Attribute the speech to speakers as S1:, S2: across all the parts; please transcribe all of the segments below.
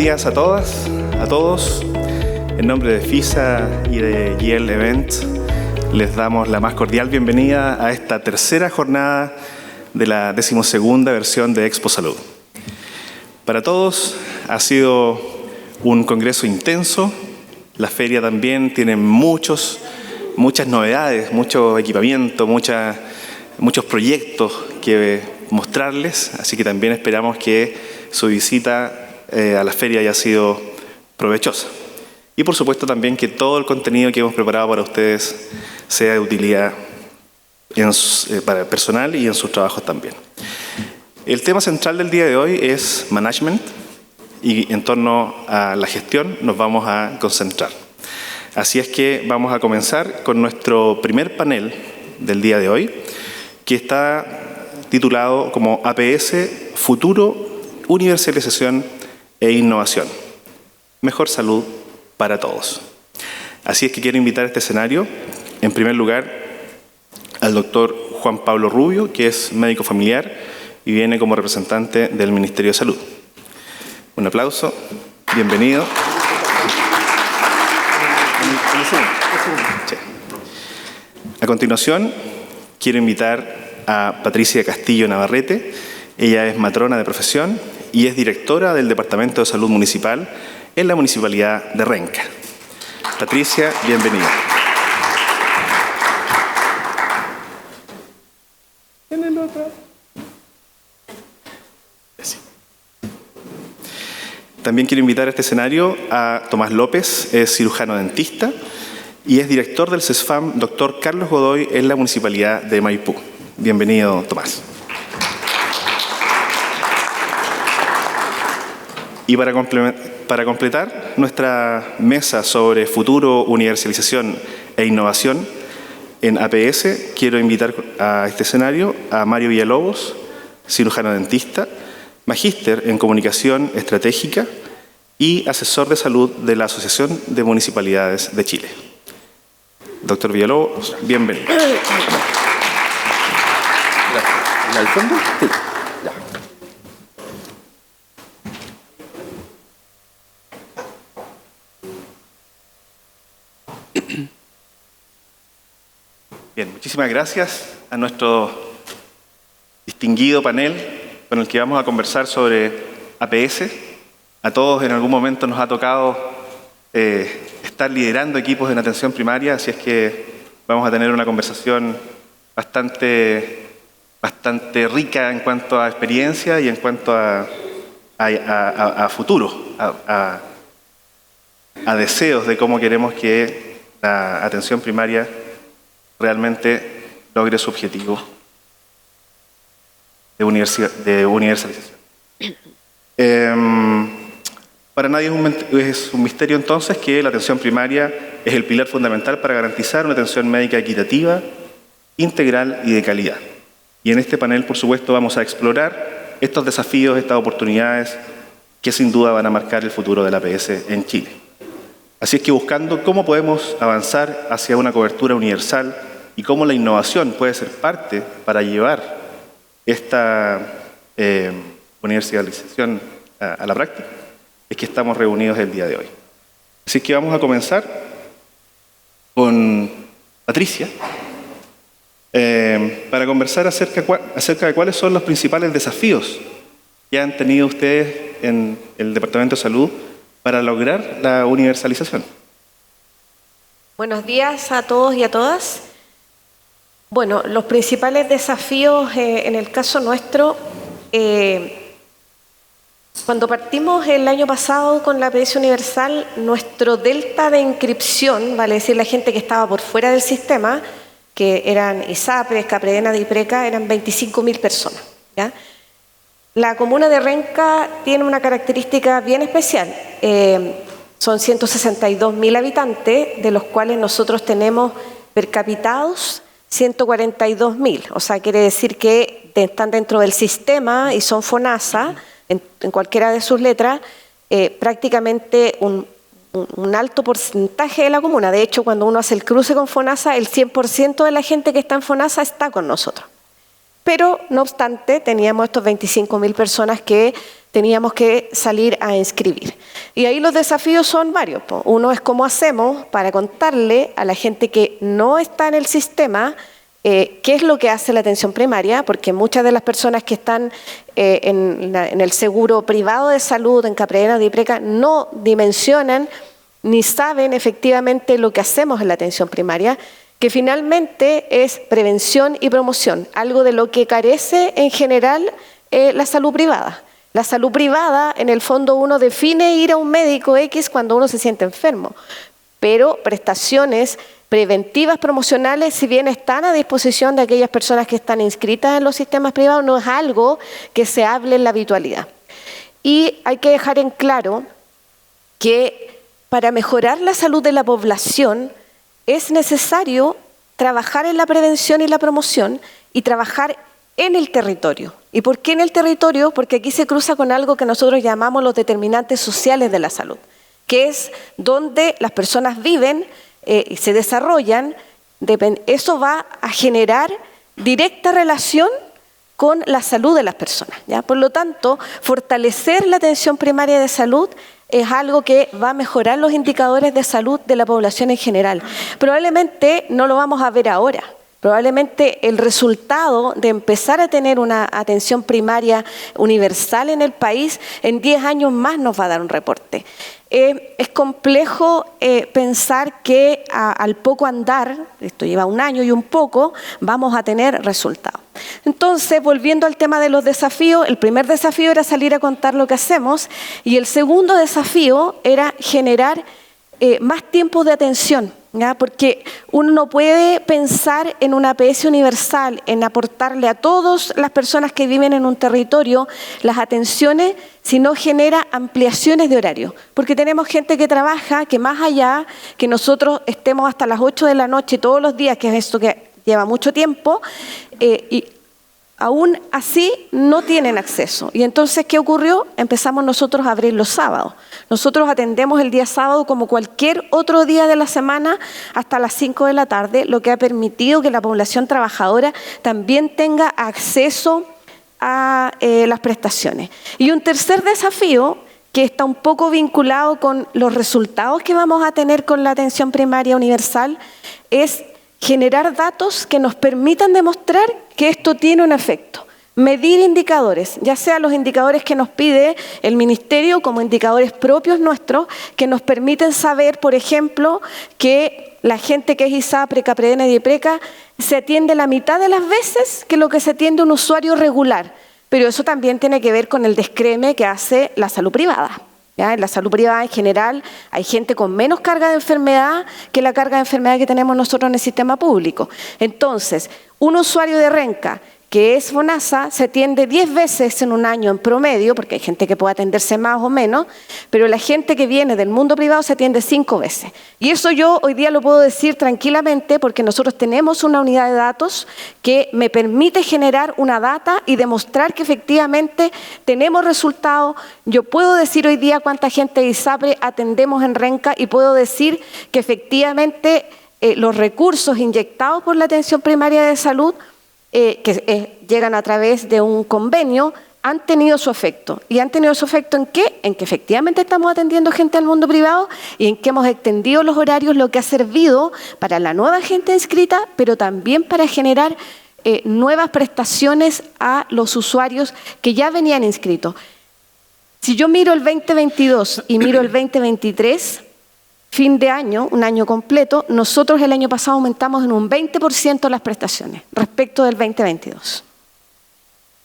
S1: días a todas, a todos. En nombre de FISA y de GL Events, les damos la más cordial bienvenida a esta tercera jornada de la 12ª versión de Expo Salud. Para todos ha sido un congreso intenso. La feria también tiene muchas novedades, mucho equipamiento, muchos proyectos que mostrarles, así que también esperamos que su visita a la feria haya sido provechosa. Y por supuesto también que todo el contenido que hemos preparado para ustedes sea de utilidad para el personal y en sus trabajos también. El tema central del día de hoy es management y en torno a la gestión nos vamos a concentrar. Así es que vamos a comenzar con nuestro primer panel del día de hoy, que está titulado como APS, Futuro, Universalización e Innovación. Mejor salud para todos. Así es que quiero invitar a este escenario, en primer lugar, al doctor Juan Pablo Rubio, que es médico familiar y viene como representante del Ministerio de Salud. Un aplauso, bienvenido. A continuación, quiero invitar a Patricia Castillo Navarrete. Ella es matrona de profesión y es directora del Departamento de Salud Municipal en la Municipalidad de Renca. Patricia, bienvenida. ¿En el otro? Sí. También quiero invitar a este escenario a Tomás López, es cirujano dentista y es director del CESFAM Dr. Carlos Godoy en la Municipalidad de Maipú. Bienvenido, Tomás. Y para completar nuestra mesa sobre futuro, universalización e innovación en APS, quiero invitar a este escenario a Mario Villalobos, cirujano dentista, magíster en comunicación estratégica y asesor de salud de la Asociación de Municipalidades de Chile. Doctor Villalobos, bienvenido.
S2: ¿Al fondo? Sí. Ya.
S1: Bien, muchísimas gracias a nuestro distinguido panel con el que vamos a conversar sobre APS. A todos en algún momento nos ha tocado estar liderando equipos en atención primaria, así es que vamos a tener una conversación bastante rica en cuanto a experiencia y en cuanto a futuro, a deseos de cómo queremos que la atención primaria realmente logre su objetivo de universalización. Para nadie es un misterio entonces que la atención primaria es el pilar fundamental para garantizar una atención médica equitativa, integral y de calidad. Y en este panel, por supuesto, vamos a explorar estos desafíos, estas oportunidades que sin duda van a marcar el futuro de la APS en Chile. Así es que buscando cómo podemos avanzar hacia una cobertura universal y cómo la innovación puede ser parte para llevar esta universalización a la práctica, es que estamos reunidos el día de hoy. Así que vamos a comenzar con Patricia, para conversar acerca de cuáles son los principales desafíos que han tenido ustedes en el Departamento de Salud para lograr la universalización.
S3: Buenos días a todos y a todas. Bueno, los principales desafíos en el caso nuestro, cuando partimos el año pasado con la APS universal, nuestro delta de inscripción, vale decir la gente que estaba por fuera del sistema, que eran ISAPRES, CAPREDENA, DIPRECA, eran 25.000 personas, ¿ya? La comuna de Renca tiene una característica bien especial. Son 162.000 habitantes, de los cuales nosotros tenemos per capitados 142.000. O sea, quiere decir que están dentro del sistema y son FONASA, en cualquiera de sus letras, prácticamente un alto porcentaje de la comuna. De hecho, cuando uno hace el cruce con FONASA, el 100% de la gente que está en FONASA está con nosotros. Pero, no obstante, teníamos estos 25.000 personas que teníamos que salir a inscribir. Y ahí los desafíos son varios. Uno es cómo hacemos para contarle a la gente que no está en el sistema qué es lo que hace la atención primaria, porque muchas de las personas que están en el seguro privado de salud, en Capredena, Dipreca, no dimensionan ni saben efectivamente lo que hacemos en la atención primaria, que finalmente es prevención y promoción, algo de lo que carece en general la salud privada. La salud privada, en el fondo, uno define ir a un médico X cuando uno se siente enfermo, pero prestaciones preventivas promocionales, si bien están a disposición de aquellas personas que están inscritas en los sistemas privados, no es algo que se hable en la habitualidad. Y hay que dejar en claro que para mejorar la salud de la población es necesario trabajar en la prevención y la promoción y trabajar en el territorio. ¿Y por qué en el territorio? Porque aquí se cruza con algo que nosotros llamamos los determinantes sociales de la salud, que es donde las personas viven y se desarrollan. Eso va a generar directa relación con la salud de las personas, ¿ya? Por lo tanto, fortalecer la atención primaria de salud es algo que va a mejorar los indicadores de salud de la población en general. Probablemente no lo vamos a ver ahora. Probablemente el resultado de empezar a tener una atención primaria universal en el país, en 10 años más nos va a dar un reporte. Es complejo pensar que al poco andar, esto lleva un año y un poco, vamos a tener resultados. Entonces, volviendo al tema de los desafíos, el primer desafío era salir a contar lo que hacemos y el segundo desafío era generar más tiempos de atención, ¿ya? Porque uno no puede pensar en una APS universal, en aportarle a todas las personas que viven en un territorio las atenciones, si no genera ampliaciones de horario. Porque tenemos gente que trabaja, que más allá que nosotros estemos hasta las 8 de la noche todos los días, que es esto que lleva mucho tiempo, y aún así no tienen acceso. Y entonces, ¿qué ocurrió? Empezamos nosotros a abrir los sábados. Nosotros atendemos el día sábado como cualquier otro día de la semana hasta las 5 de la tarde, lo que ha permitido que la población trabajadora también tenga acceso a las prestaciones. Y un tercer desafío, que está un poco vinculado con los resultados que vamos a tener con la atención primaria universal, es generar datos que nos permitan demostrar que esto tiene un efecto. Medir indicadores, ya sea los indicadores que nos pide el Ministerio como indicadores propios nuestros, que nos permiten saber, por ejemplo, que la gente que es ISAPRE, Capredena y Dipreca se atiende la mitad de las veces que lo que se atiende un usuario regular. Pero eso también tiene que ver con el descreme que hace la salud privada. ¿Ya? En la salud privada en general hay gente con menos carga de enfermedad que la carga de enfermedad que tenemos nosotros en el sistema público. Entonces, un usuario de Renca que es FONASA se atiende 10 veces en un año en promedio, porque hay gente que puede atenderse más o menos, pero la gente que viene del mundo privado se atiende 5 veces. Y eso yo hoy día lo puedo decir tranquilamente porque nosotros tenemos una unidad de datos que me permite generar una data y demostrar que efectivamente tenemos resultados. Yo puedo decir hoy día cuánta gente de ISAPRE atendemos en Renca y puedo decir que efectivamente los recursos inyectados por la atención primaria de salud que llegan a través de un convenio, han tenido su efecto. ¿Y han tenido su efecto en qué? En que efectivamente estamos atendiendo gente del mundo privado y en que hemos extendido los horarios, lo que ha servido para la nueva gente inscrita, pero también para generar nuevas prestaciones a los usuarios que ya venían inscritos. Si yo miro el 2022 y miro el 2023, fin de año, un año completo, nosotros el año pasado aumentamos en un 20% las prestaciones respecto del 2022.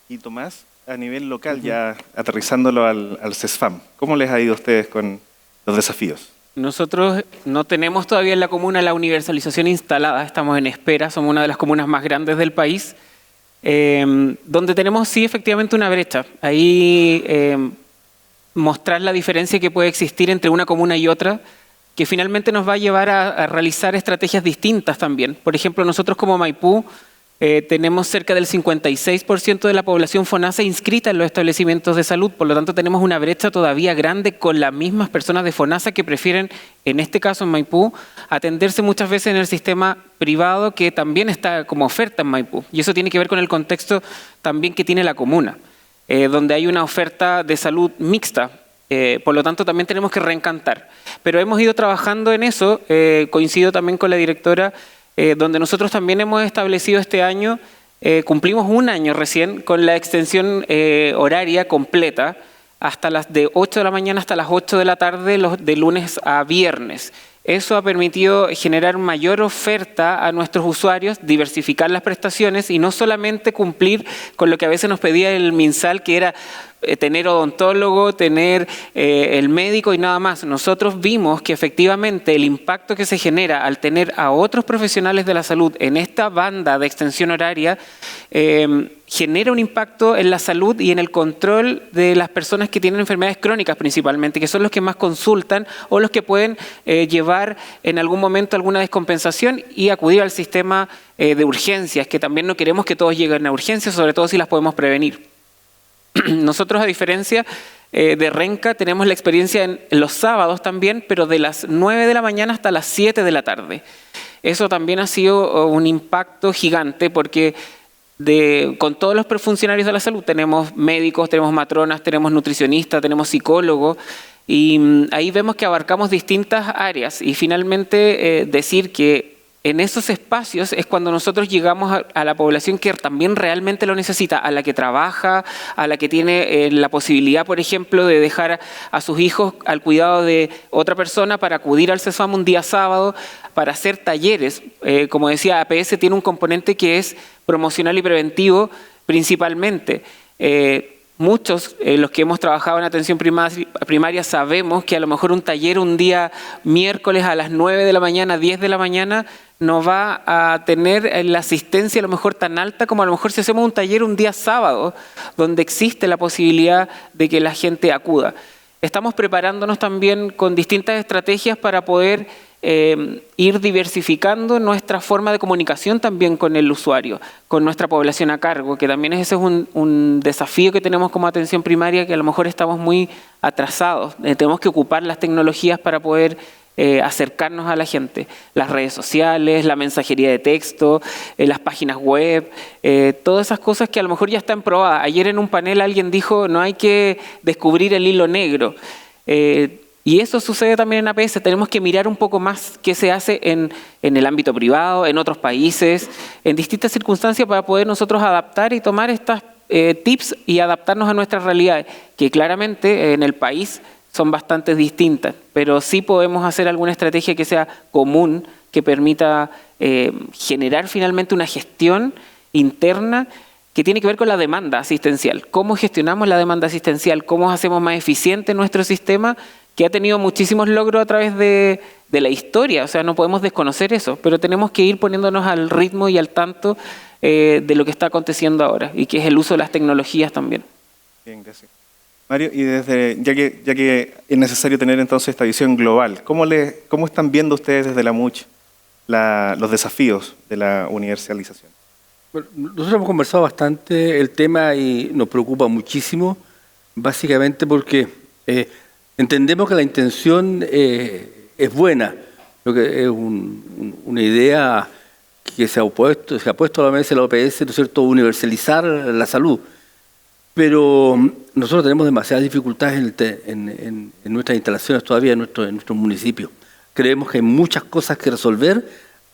S1: Y Tomás, a nivel local, ya aterrizándolo al CESFAM, ¿cómo les ha ido a ustedes con los desafíos?
S4: Nosotros no tenemos todavía en la comuna la universalización instalada, estamos en espera, somos una de las comunas más grandes del país, donde tenemos sí efectivamente una brecha. Ahí mostrar la diferencia que puede existir entre una comuna y otra, que finalmente nos va a llevar a realizar estrategias distintas también. Por ejemplo, nosotros como Maipú tenemos cerca del 56% de la población FONASA inscrita en los establecimientos de salud. Por lo tanto, tenemos una brecha todavía grande con las mismas personas de FONASA que prefieren, en este caso en Maipú, atenderse muchas veces en el sistema privado que también está como oferta en Maipú. Y eso tiene que ver con el contexto también que tiene la comuna, donde hay una oferta de salud mixta. Por lo tanto, también tenemos que reencantar. Pero hemos ido trabajando en eso, coincido también con la directora, donde nosotros también hemos establecido este año, cumplimos un año recién con la extensión horaria completa hasta las de 8 de la mañana hasta las 8 de la tarde, de lunes a viernes. Eso ha permitido generar mayor oferta a nuestros usuarios, diversificar las prestaciones y no solamente cumplir con lo que a veces nos pedía el MinSal, que era tener odontólogo, tener el médico y nada más. Nosotros vimos que efectivamente el impacto que se genera al tener a otros profesionales de la salud en esta banda de extensión horaria genera un impacto en la salud y en el control de las personas que tienen enfermedades crónicas principalmente, que son los que más consultan o los que pueden llevar en algún momento alguna descompensación y acudir al sistema de urgencias, que también no queremos que todos lleguen a urgencias, sobre todo si las podemos prevenir. Nosotros, a diferencia de Renca, tenemos la experiencia en los sábados también, pero de las 9 de la mañana hasta las 7 de la tarde. Eso también ha sido un impacto gigante porque con todos los funcionarios de la salud tenemos médicos, tenemos matronas, tenemos nutricionistas, tenemos psicólogos y ahí vemos que abarcamos distintas áreas y finalmente decir que en esos espacios es cuando nosotros llegamos a la población que también realmente lo necesita, a la que trabaja, a la que tiene la posibilidad, por ejemplo, de dejar a sus hijos al cuidado de otra persona para acudir al CESFAM un día sábado, para hacer talleres. Como decía, APS tiene un componente que es promocional y preventivo principalmente. Muchos, los que hemos trabajado en atención primaria, sabemos que a lo mejor un taller un día miércoles a las 9 de la mañana, 10 de la mañana, no va a tener la asistencia a lo mejor tan alta como a lo mejor si hacemos un taller un día sábado, donde existe la posibilidad de que la gente acuda. Estamos preparándonos también con distintas estrategias para poder ir diversificando nuestra forma de comunicación también con el usuario, con nuestra población a cargo, que también ese es un desafío que tenemos como atención primaria, que a lo mejor estamos muy atrasados. Tenemos que ocupar las tecnologías para poder acercarnos a la gente. Las redes sociales, la mensajería de texto, las páginas web, todas esas cosas que a lo mejor ya están probadas. Ayer en un panel alguien dijo, no hay que descubrir el hilo negro. Y eso sucede también en APS. Tenemos que mirar un poco más qué se hace en el ámbito privado, en otros países, en distintas circunstancias para poder nosotros adaptar y tomar estas tips y adaptarnos a nuestras realidades, que claramente en el país son bastante distintas, pero sí podemos hacer alguna estrategia que sea común, que permita generar finalmente una gestión interna que tiene que ver con la demanda asistencial. ¿Cómo gestionamos la demanda asistencial? ¿Cómo hacemos más eficiente nuestro sistema? Que ha tenido muchísimos logros a través de la historia, o sea, no podemos desconocer eso, pero tenemos que ir poniéndonos al ritmo y al tanto de lo que está aconteciendo ahora, y que es el uso de las tecnologías también.
S1: Bien, gracias. Mario, y ya que es necesario tener entonces esta visión global, ¿cómo están viendo ustedes desde la MUCH los desafíos de la universalización?
S2: Bueno, nosotros hemos conversado bastante el tema y nos preocupa muchísimo, básicamente porque entendemos que la intención es buena, lo que es una idea que se ha puesto a la mesa de la OPS, ¿no es cierto?, universalizar la salud. Pero nosotros tenemos demasiadas dificultades en nuestras instalaciones todavía, en nuestro municipio. Creemos que hay muchas cosas que resolver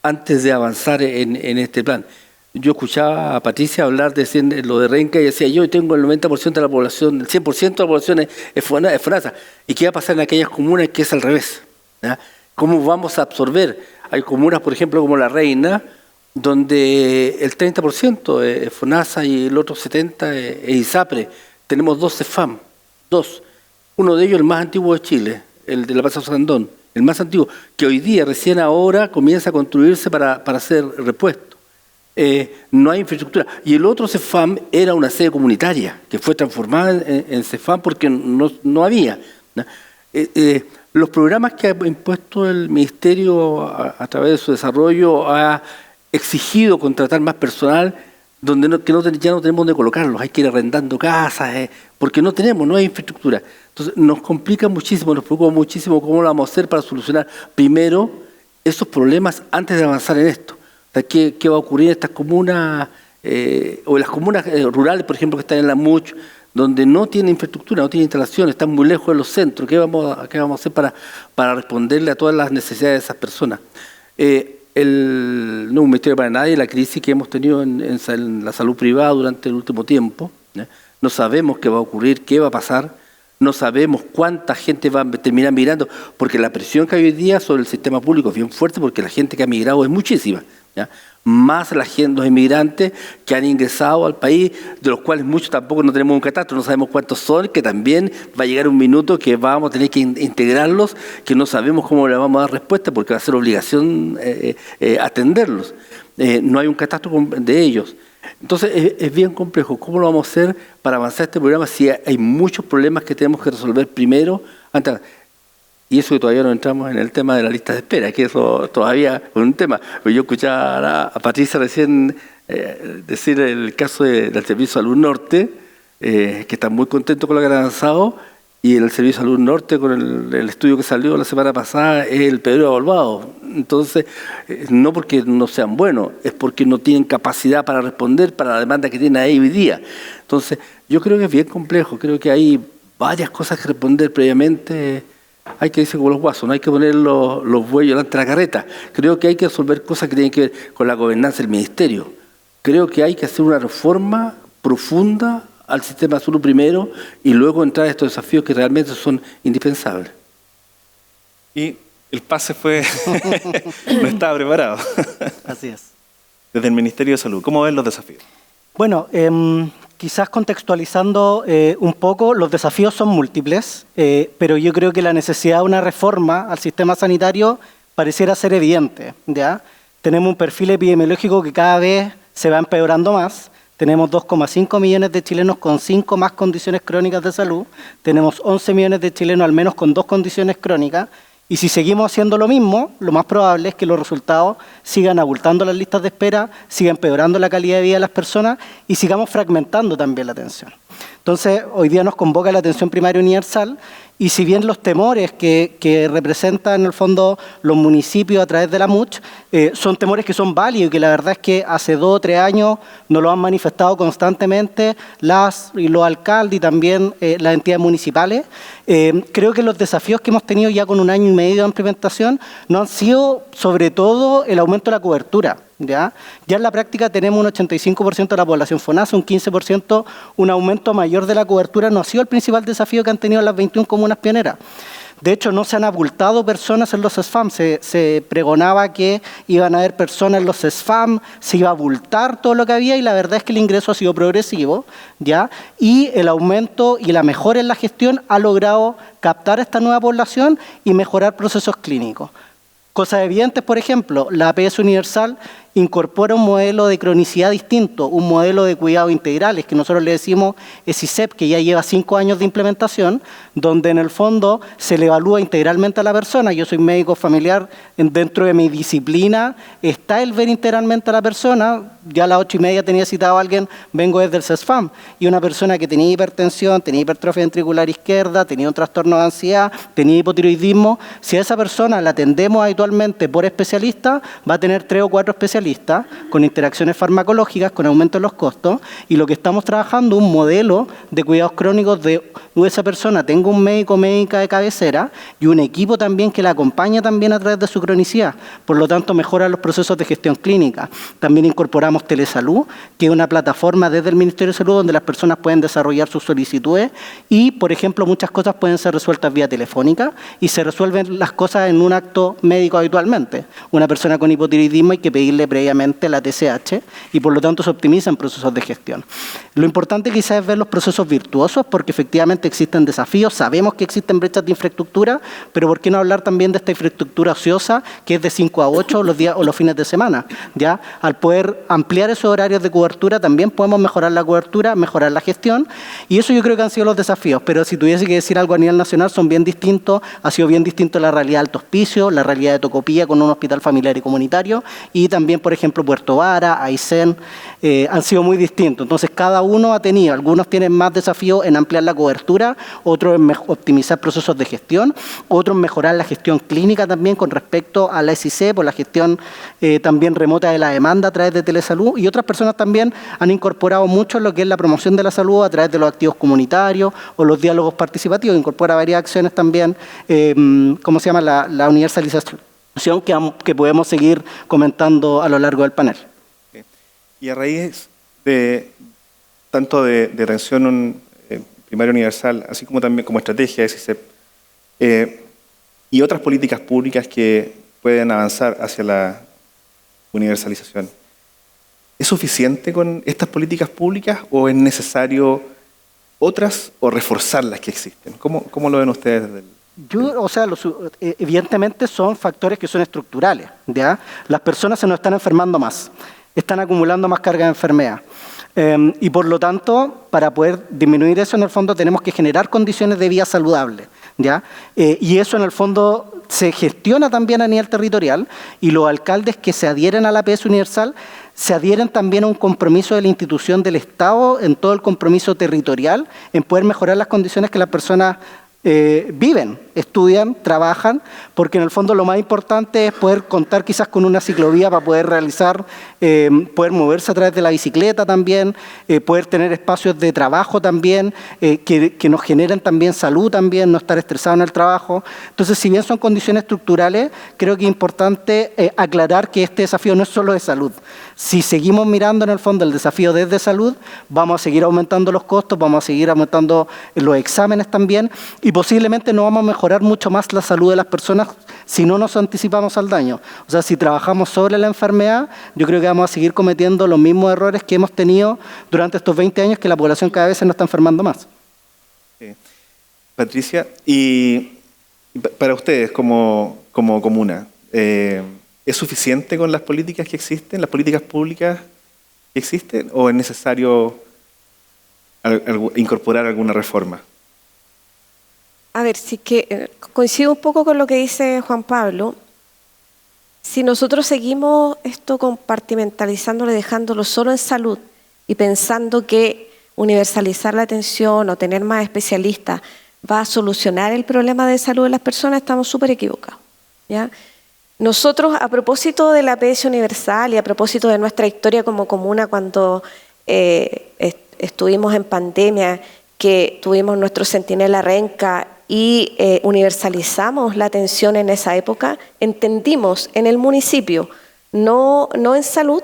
S2: antes de avanzar en este plan. Yo escuchaba a Patricia hablar de lo de Renca y decía, yo tengo el 90% de la población, el 100% de la población es FONASA. ¿Y qué va a pasar en aquellas comunas que es al revés? ¿Ya? ¿Cómo vamos a absorber? Hay comunas, por ejemplo, como La Reina, donde el 30% es FONASA y el otro 70% es ISAPRE. Tenemos 2 CESFAM, 2. Uno de ellos, el más antiguo de Chile, el de la Plaza Sandón, el más antiguo, que hoy día, recién ahora, comienza a construirse para hacer repuesto. No hay infraestructura. Y el otro CESFAM era una sede comunitaria, que fue transformada en CESFAM porque no había. Los programas que ha impuesto el Ministerio a través de su desarrollo ha exigido contratar más personal, donde ya no tenemos dónde colocarlos, hay que ir arrendando casas, porque no hay infraestructura. Entonces nos complica muchísimo, nos preocupa muchísimo cómo lo vamos a hacer para solucionar primero esos problemas antes de avanzar en esto. O sea, ¿qué va a ocurrir en estas comunas, o en las comunas rurales, por ejemplo, que están en la MUCH, donde no tienen infraestructura, no tienen instalaciones, están muy lejos de los centros? ¿Qué vamos a hacer para responderle a todas las necesidades de esas personas? No es un misterio para nadie la crisis que hemos tenido en la salud privada durante el último tiempo. No sabemos qué va a ocurrir, qué va a pasar, no sabemos cuánta gente va a terminar migrando, porque la presión que hay hoy día sobre el sistema público es bien fuerte, porque la gente que ha migrado es muchísima, ¿ya? Más los inmigrantes que han ingresado al país, de los cuales muchos tampoco no tenemos un catastro, no sabemos cuántos son, que también va a llegar un minuto que vamos a tener que integrarlos, que no sabemos cómo le vamos a dar respuesta, porque va a ser obligación atenderlos. No hay un catastro de ellos. Entonces es bien complejo. ¿Cómo lo vamos a hacer para avanzar este programa si hay muchos problemas que tenemos que resolver primero? Y eso que todavía no entramos en el tema de la lista de espera, que eso todavía es un tema. Yo escuchaba a Patricia recién decir el caso del Servicio Salud Norte, que está muy contento con lo que han avanzado, y en el Servicio Salud Norte, con el estudio que salió la semana pasada, es el Pedro Avolvado. Entonces, no porque no sean buenos, es porque no tienen capacidad para responder para la demanda que tienen ahí hoy día. Entonces, yo creo que es bien complejo, creo que hay varias cosas que responder previamente. Hay que decir como los guasos, no hay que poner los bueyes delante de la carreta. Creo que hay que resolver cosas que tienen que ver con la gobernanza del ministerio. Creo que hay que hacer una reforma profunda al sistema de salud primero y luego entrar a estos desafíos que realmente son indispensables.
S1: Y el pase no estaba preparado.
S5: Así es.
S1: Desde el Ministerio de Salud, ¿cómo ven los desafíos?
S5: Bueno, quizás contextualizando un poco, los desafíos son múltiples, pero yo creo que la necesidad de una reforma al sistema sanitario pareciera ser evidente, ¿ya? Tenemos un perfil epidemiológico que cada vez se va empeorando más. Tenemos 2,5 millones de chilenos con 5 más condiciones crónicas de salud. Tenemos 11 millones de chilenos al menos con 2 condiciones crónicas. Y si seguimos haciendo lo mismo, lo más probable es que los resultados sigan abultando las listas de espera, sigan empeorando la calidad de vida de las personas y sigamos fragmentando también la atención. Entonces, hoy día nos convoca la atención primaria universal y si bien los temores que representan en el fondo los municipios a través de la MUCH son temores que son válidos y que la verdad es que hace 2 o 3 años nos lo han manifestado constantemente los alcaldes y también las entidades municipales, creo que los desafíos que hemos tenido ya con 1 año y medio de implementación no han sido sobre todo el aumento de la cobertura. Ya en la práctica tenemos un 85% de la población FONASA, un 15%, un aumento mayor de la cobertura no ha sido el principal desafío que han tenido las 21 comunas pioneras. De hecho, no se han abultado personas en los SFAM, se pregonaba que iban a haber personas en los SFAM, se iba a abultar todo lo que había y la verdad es que el ingreso ha sido progresivo, ¿ya? Y el aumento y la mejora en la gestión ha logrado captar a esta nueva población y mejorar procesos clínicos. Cosas evidentes, por ejemplo, la APS Universal incorpora un modelo de cronicidad distinto, un modelo de cuidados integrales, que nosotros le decimos ESICEP, que ya lleva 5 años de implementación, donde en el fondo se le evalúa integralmente a la persona. Yo soy médico familiar, dentro de mi disciplina está el ver integralmente a la persona. Ya a las 8:30 tenía citado a alguien, vengo desde el CESFAM, y una persona que tenía hipertensión, tenía hipertrofia ventricular izquierda, tenía un trastorno de ansiedad, tenía hipotiroidismo. Si a esa persona la atendemos habitualmente por especialista, va a tener 3 o 4 especialistas con interacciones farmacológicas, con aumento de los costos, y lo que estamos trabajando un modelo de cuidados crónicos de esa persona tenga un médico o médica de cabecera y un equipo también que la acompaña también a través de su cronicidad. Por lo tanto, mejora los procesos de gestión clínica. También incorporamos Telesalud, que es una plataforma desde el Ministerio de Salud donde las personas pueden desarrollar sus solicitudes y, por ejemplo, muchas cosas pueden ser resueltas vía telefónica y se resuelven las cosas en un acto médico habitualmente. Una persona con hipotiroidismo hay que pedirle previamente la TSH y por lo tanto se optimizan procesos de gestión. Lo importante quizás es ver los procesos virtuosos porque efectivamente existen desafíos, sabemos que existen brechas de infraestructura, pero ¿por qué no hablar también de esta infraestructura ociosa que es de 5 a 8 los días o los fines de semana? ¿Ya? Al poder ampliar esos horarios de cobertura también podemos mejorar la cobertura, mejorar la gestión y eso yo creo que han sido los desafíos, pero si tuviese que decir algo a nivel nacional son bien distintos, ha sido bien distinto la realidad de Alto Hospicio, la realidad de Tocopilla con un hospital familiar y comunitario, y también, por ejemplo, Puerto Vara, Aysén, han sido muy distintos. Entonces, cada uno ha tenido, algunos tienen más desafíos en ampliar la cobertura, otros en optimizar procesos de gestión, otros en mejorar la gestión clínica también con respecto a la SIC, por la gestión también remota de la demanda a través de telesalud, y otras personas también han incorporado mucho lo que es la promoción de la salud a través de los activos comunitarios o los diálogos participativos, incorpora varias acciones también, ¿cómo se llama? La universalización que podemos seguir comentando a lo largo del panel.
S1: Y a raíz de tanto de atención primaria universal, así como también como estrategia de SICEP, y otras políticas públicas que pueden avanzar hacia la universalización, ¿es suficiente con estas políticas públicas o es necesario otras o reforzar las que existen? ¿Cómo lo ven ustedes desde el...
S5: Evidentemente son factores que son estructurales, ¿ya? Las personas se nos están enfermando más, están acumulando más carga de enfermedad. Y por lo tanto, para poder disminuir eso, en el fondo tenemos que generar condiciones de vida saludables, ¿ya? Y eso en el fondo se gestiona también a nivel territorial, y los alcaldes que se adhieren a la APS universal se adhieren también a un compromiso de la institución del Estado en todo el compromiso territorial en poder mejorar las condiciones que las personas viven, estudian, trabajan, porque en el fondo lo más importante es poder contar quizás con una ciclovía para poder realizar, poder moverse a través de la bicicleta también, poder tener espacios de trabajo también, que nos generen también salud también, no estar estresado en el trabajo. Entonces, si bien son condiciones estructurales, creo que es importante aclarar que este desafío no es solo de salud. Si seguimos mirando en el fondo el desafío desde salud, vamos a seguir aumentando los costos, vamos a seguir aumentando los exámenes también, y posiblemente no vamos a mejorar mucho más la salud de las personas si no nos anticipamos al daño. O sea, si trabajamos sobre la enfermedad, yo creo que vamos a seguir cometiendo los mismos errores que hemos tenido durante estos 20 años, que la población cada vez se nos está enfermando más.
S1: Patricia, y para ustedes como comuna, ¿es suficiente con las políticas que existen, las políticas públicas que existen, o es necesario incorporar alguna reforma?
S3: A ver, sí que coincido un poco con lo que dice Juan Pablo. Si nosotros seguimos esto compartimentalizándolo y dejándolo solo en salud y pensando que universalizar la atención o tener más especialistas va a solucionar el problema de salud de las personas, estamos súper equivocados, ¿ya? Nosotros, a propósito de la APS universal y a propósito de nuestra historia como comuna cuando estuvimos en pandemia, que tuvimos nuestro Centinela Renca y universalizamos la atención en esa época, entendimos en el municipio, no en salud,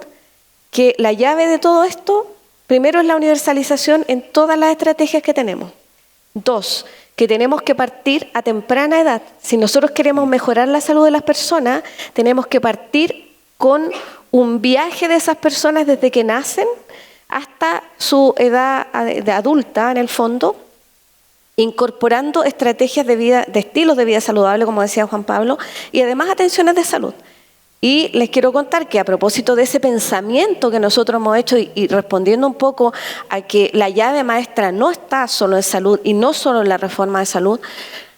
S3: que la llave de todo esto, primero es la universalización en todas las estrategias que tenemos. 2, que tenemos que partir a temprana edad. Si nosotros queremos mejorar la salud de las personas, tenemos que partir con un viaje de esas personas desde que nacen hasta su edad de adulta, en el fondo, incorporando estrategias de vida, de estilos de vida saludable, como decía Juan Pablo, y además atenciones de salud. Y les quiero contar que a propósito de ese pensamiento que nosotros hemos hecho y respondiendo un poco a que la llave maestra no está solo en salud y no solo en la reforma de salud,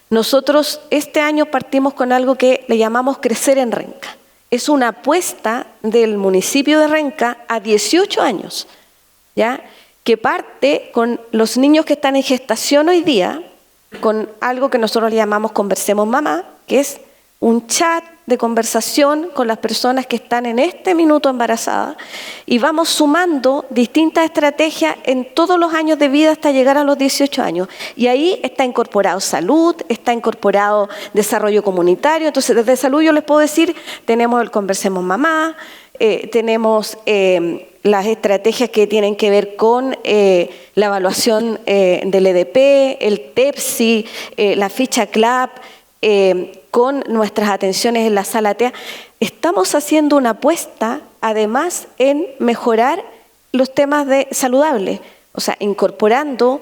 S3: nosotros este año partimos con algo que le llamamos Crecer en Renca. Es una apuesta del municipio de Renca a 18 años, ¿ya? Que parte con los niños que están en gestación hoy día, con algo que nosotros le llamamos Conversemos Mamá, que es un chat de conversación con las personas que están en este minuto embarazadas, y vamos sumando distintas estrategias en todos los años de vida hasta llegar a los 18 años. Y ahí está incorporado salud, está incorporado desarrollo comunitario. Entonces, desde salud yo les puedo decir, tenemos el Conversemos Mamá, tenemos las estrategias que tienen que ver con la evaluación del EDP, el TEPSI, la ficha CLAP, con nuestras atenciones en la sala TEA. Estamos haciendo una apuesta, además, en mejorar los temas de saludables, o sea, incorporando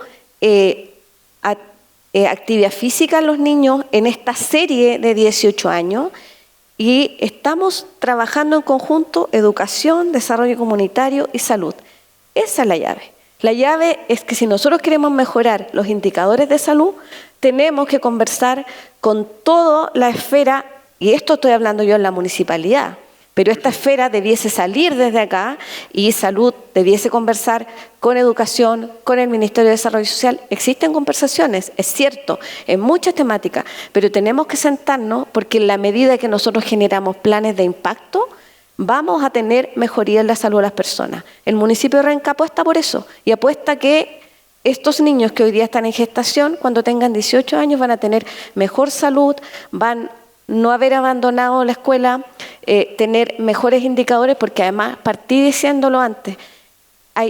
S3: actividad física en los niños en esta serie de 18 años, y estamos trabajando en conjunto educación, desarrollo comunitario y salud. Esa es la llave. La llave es que si nosotros queremos mejorar los indicadores de salud, tenemos que conversar con toda la esfera y esto estoy hablando yo en la municipalidad, pero esta esfera debiese salir desde acá y salud debiese conversar con educación, con el Ministerio de Desarrollo Social. Existen conversaciones, es cierto, en muchas temáticas, pero tenemos que sentarnos porque en la medida que nosotros generamos planes de impacto, vamos a tener mejoría en la salud de las personas. El municipio de Renca apuesta por eso y apuesta que estos niños que hoy día están en gestación, cuando tengan 18 años van a tener mejor salud, van no haber abandonado la escuela, tener mejores indicadores, porque además, partí diciéndolo antes,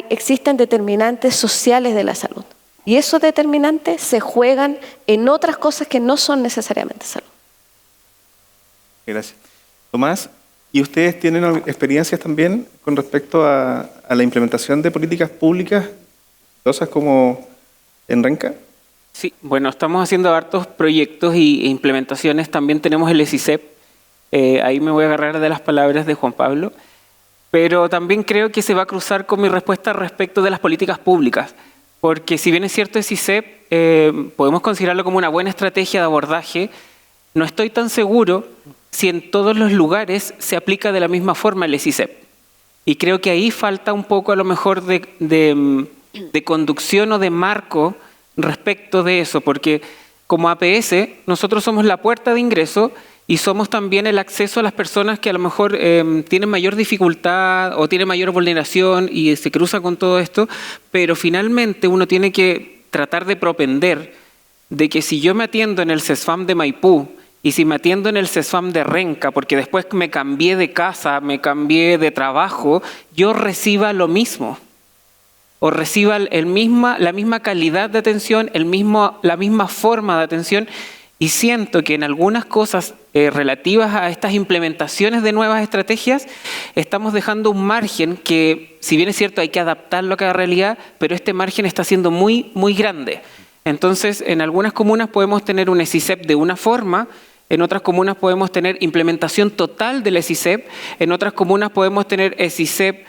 S3: existen determinantes sociales de la salud. Y esos determinantes se juegan en otras cosas que no son necesariamente salud.
S1: Gracias. Tomás, ¿y ustedes tienen experiencias también con respecto a la implementación de políticas públicas, cosas como en Renca?
S4: Sí, bueno, estamos haciendo hartos proyectos e implementaciones. También tenemos el ESICEP. Ahí me voy a agarrar de las palabras de Juan Pablo. Pero también creo que se va a cruzar con mi respuesta respecto de las políticas públicas. Porque si bien es cierto ESICEP, podemos considerarlo como una buena estrategia de abordaje, no estoy tan seguro si en todos los lugares se aplica de la misma forma el ESICEP. Y creo que ahí falta un poco a lo mejor de conducción o de marco respecto de eso, porque como APS nosotros somos la puerta de ingreso y somos también el acceso a las personas que a lo mejor tienen mayor dificultad o tienen mayor vulneración y se cruzan con todo esto, pero finalmente uno tiene que tratar de propender de que si yo me atiendo en el CESFAM de Maipú y si me atiendo en el CESFAM de Renca, porque después me cambié de casa, me cambié de trabajo, yo reciba lo mismo. O reciba la misma calidad de atención, la misma forma de atención, y siento que en algunas cosas relativas a estas implementaciones de nuevas estrategias estamos dejando un margen que, si bien es cierto, hay que adaptarlo a cada realidad, pero este margen está siendo muy, muy grande. Entonces, en algunas comunas podemos tener un ESICEP de una forma, en otras comunas podemos tener implementación total del ESICEP, en otras comunas podemos tener ESICEP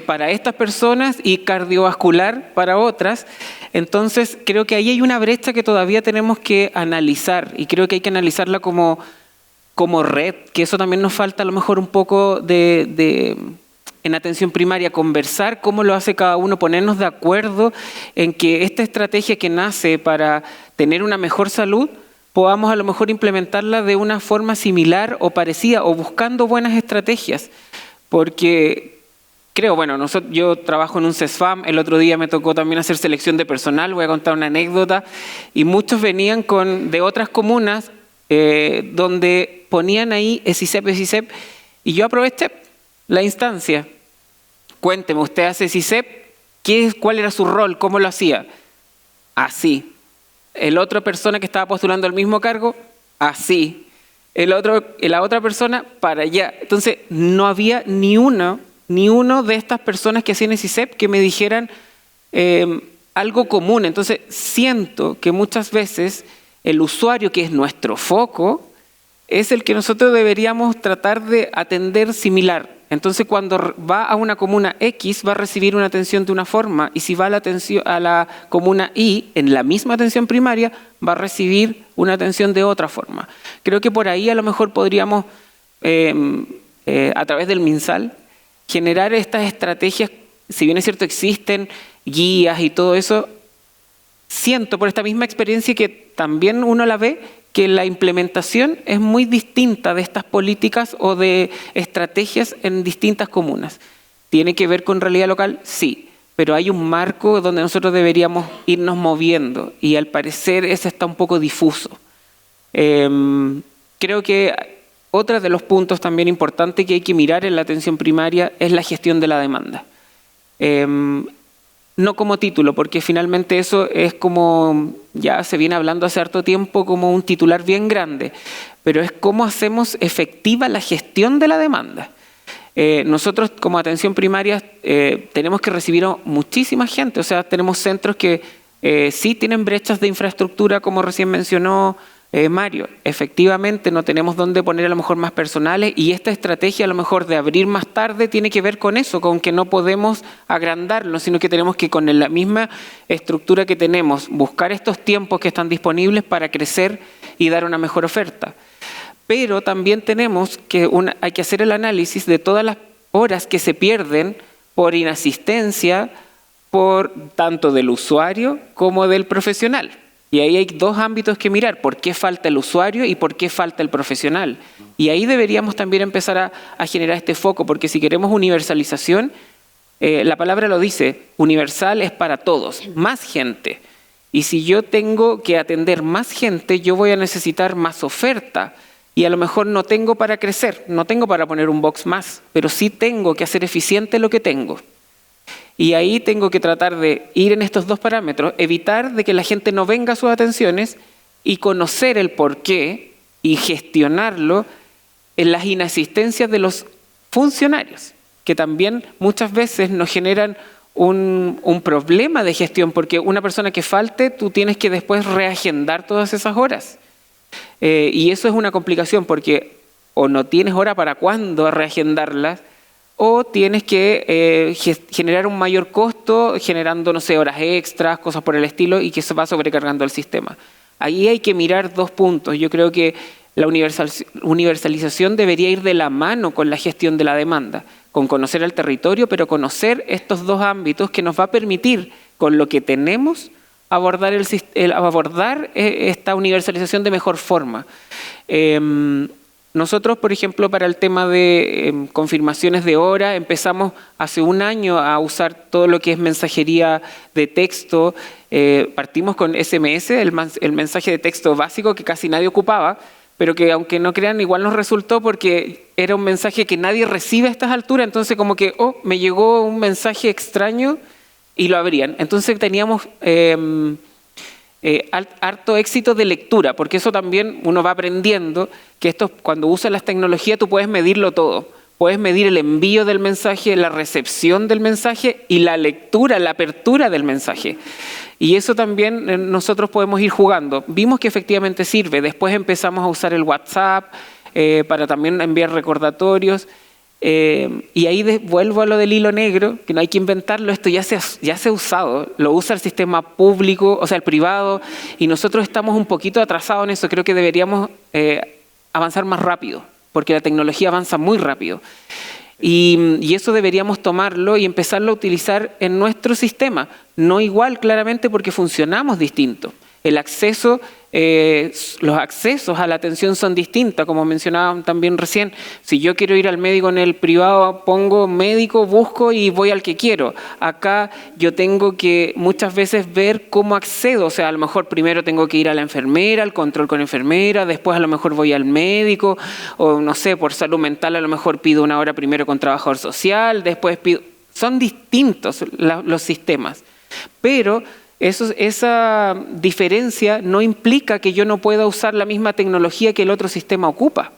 S4: para estas personas y cardiovascular para otras. Entonces, creo que ahí hay una brecha que todavía tenemos que analizar y creo que hay que analizarla como red, que eso también nos falta a lo mejor un poco en atención primaria, conversar cómo lo hace cada uno, ponernos de acuerdo en que esta estrategia que nace para tener una mejor salud, podamos a lo mejor implementarla de una forma similar o parecida o buscando buenas estrategias, porque creo, bueno, yo trabajo en un CESFAM, el otro día me tocó también hacer selección de personal, voy a contar una anécdota, y muchos venían de otras comunas donde ponían ahí ESICEP, y yo aproveché la instancia. Cuénteme, ¿usted hace ESICEP? ¿Cuál era su rol? ¿Cómo lo hacía? Así. La otra persona que estaba postulando al mismo cargo, así. La otra persona, para allá. Entonces, no había ni uno de estas personas que hacían ESICEP que me dijeran algo común. Entonces, siento que muchas veces el usuario, que es nuestro foco, es el que nosotros deberíamos tratar de atender similar. Entonces, cuando va a una comuna X, va a recibir una atención de una forma, y si va a la comuna Y, en la misma atención primaria, va a recibir una atención de otra forma. Creo que por ahí a lo mejor podríamos, a través del MinSal, generar estas estrategias. Si bien es cierto, existen guías y todo eso, siento por esta misma experiencia que también uno la ve, que la implementación es muy distinta de estas políticas o de estrategias en distintas comunas. ¿Tiene que ver con realidad local? Sí, pero hay un marco donde nosotros deberíamos irnos moviendo y al parecer ese está un poco difuso. Creo que otro de los puntos también importantes que hay que mirar en la atención primaria es la gestión de la demanda. No como título, porque finalmente eso es como, ya se viene hablando hace harto tiempo, como un titular bien grande, pero es cómo hacemos efectiva la gestión de la demanda. Nosotros como atención primaria tenemos que recibir a muchísima gente, o sea, tenemos centros que sí tienen brechas de infraestructura, como recién mencionó Mario. Efectivamente no tenemos dónde poner a lo mejor más personales, y esta estrategia a lo mejor de abrir más tarde tiene que ver con eso, con que no podemos agrandarlo, sino que tenemos que, con la misma estructura que tenemos, buscar estos tiempos que están disponibles para crecer y dar una mejor oferta. pero también hay que hacer el análisis de todas las horas que se pierden por inasistencia, por tanto del usuario como del profesional. Y ahí hay dos ámbitos que mirar: por qué falta el usuario y por qué falta el profesional. Y ahí deberíamos también empezar a generar este foco, porque si queremos universalización, la palabra lo dice, universal es para todos, más gente. Y si yo tengo que atender más gente, yo voy a necesitar más oferta. Y a lo mejor no tengo para crecer, no tengo para poner un box más, pero sí tengo que hacer eficiente lo que tengo. Y ahí tengo que tratar de ir en estos dos parámetros, evitar de que la gente no venga a sus atenciones y conocer el porqué y gestionarlo en las inasistencias de los funcionarios, que también muchas veces nos generan un problema de gestión, porque una persona que falte, tú tienes que después reagendar todas esas horas. Y eso es una complicación, porque o no tienes hora para cuándo reagendarlas, o tienes que generar un mayor costo generando, no sé, horas extras, cosas por el estilo, y que eso va sobrecargando el sistema. Ahí hay que mirar dos puntos. Yo creo que la universalización debería ir de la mano con la gestión de la demanda, con conocer el territorio, pero conocer estos dos ámbitos que nos va a permitir, con lo que tenemos, abordar esta universalización de mejor forma. Nosotros, por ejemplo, para el tema de confirmaciones de hora, empezamos hace un año a usar todo lo que es mensajería de texto. Partimos con SMS, el mensaje de texto básico que casi nadie ocupaba, pero que, aunque no crean, igual nos resultó, porque era un mensaje que nadie recibe a estas alturas. Entonces, como que, me llegó un mensaje extraño, y lo abrían. Entonces teníamos harto éxito de lectura, porque eso también uno va aprendiendo, que cuando usas las tecnologías tú puedes medirlo todo. Puedes medir el envío del mensaje, la recepción del mensaje y la lectura, la apertura del mensaje. Y eso también nosotros podemos ir jugando. Vimos que efectivamente sirve. Después empezamos a usar el WhatsApp para también enviar recordatorios. Y ahí vuelvo a lo del hilo negro, que no hay que inventarlo. Esto ya se ha usado, lo usa el sistema público, o sea, el privado, y nosotros estamos un poquito atrasados en eso. Creo que deberíamos avanzar más rápido, porque la tecnología avanza muy rápido. Y eso deberíamos tomarlo y empezarlo a utilizar en nuestro sistema. No igual, claramente, porque funcionamos distinto. El acceso, los accesos a la atención son distintos, como mencionaban también recién. Si yo quiero ir al médico en el privado, pongo médico, busco y voy al que quiero. Acá yo tengo que muchas veces ver cómo accedo. O sea, a lo mejor primero tengo que ir a la enfermera, al control con enfermera, después a lo mejor voy al médico, o no sé, por salud mental a lo mejor pido una hora primero con trabajador social, después pido... Son distintos los sistemas, pero... esa diferencia no implica que yo no pueda usar la misma tecnología que el otro sistema ocupa.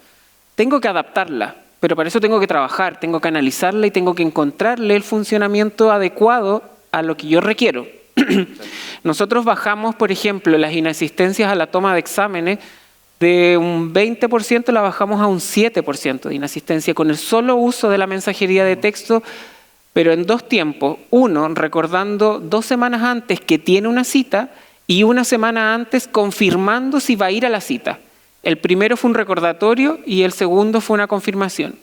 S4: Tengo que adaptarla, pero para eso tengo que trabajar, tengo que analizarla y tengo que encontrarle el funcionamiento adecuado a lo que yo requiero. Nosotros bajamos, por ejemplo, las inasistencias a la toma de exámenes de un 20%, la bajamos a un 7% de inasistencia con el solo uso de la mensajería de texto, pero en dos tiempos. Uno, recordando 2 semanas antes que tiene una cita, y 1 semana antes confirmando si va a ir a la cita. El primero fue un recordatorio y el segundo fue una confirmación.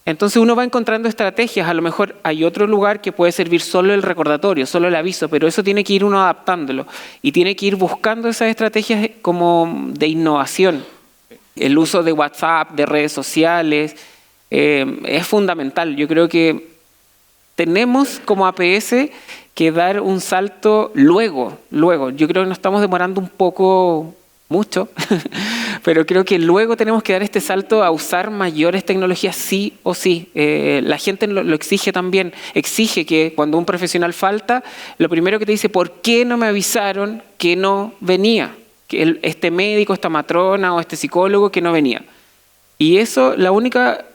S4: Entonces uno va encontrando estrategias. A lo mejor hay otro lugar que puede servir solo el recordatorio, solo el aviso, pero eso tiene que ir uno adaptándolo y tiene que ir buscando esas estrategias como de innovación. El uso de WhatsApp, de redes sociales, es fundamental. Yo creo que tenemos como APS que dar un salto luego. Yo creo que nos estamos demorando un poco, mucho, pero creo que luego tenemos que dar este salto a usar mayores tecnologías sí o sí. La gente lo exige también. Exige que cuando un profesional falta, lo primero que te dice, ¿por qué no me avisaron que no venía? Que este médico, esta matrona o este psicólogo que no venía. Y eso, la única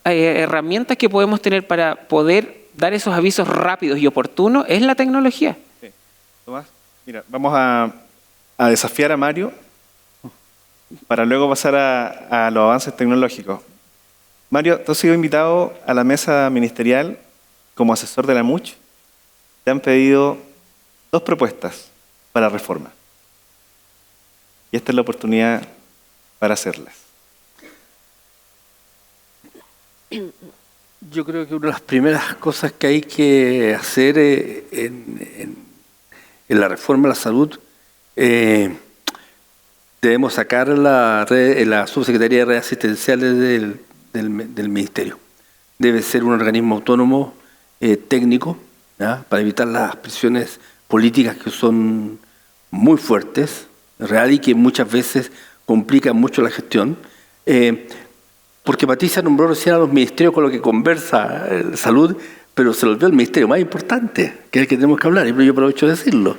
S4: herramienta que podemos tener para poder dar esos avisos rápidos y oportunos es la tecnología.
S1: Sí. Tomás, mira, vamos a desafiar a Mario para luego pasar a los avances tecnológicos. Mario, tú has sido invitado a la mesa ministerial como asesor de la MUCH. Te han pedido 2 propuestas para reforma. Y esta es la oportunidad para hacerlas.
S2: Yo creo que una de las primeras cosas que hay que hacer en la reforma de la salud, debemos sacar la subsecretaría de redes asistenciales del Ministerio. Debe ser un organismo autónomo, técnico, ¿ya? Para evitar las presiones políticas que son muy fuertes, real, y que muchas veces complican mucho la gestión. Porque Patricia nombró recién a los ministerios con los que conversa salud, pero se le olvidó el ministerio más importante, que es el que tenemos que hablar, y yo aprovecho de decirlo,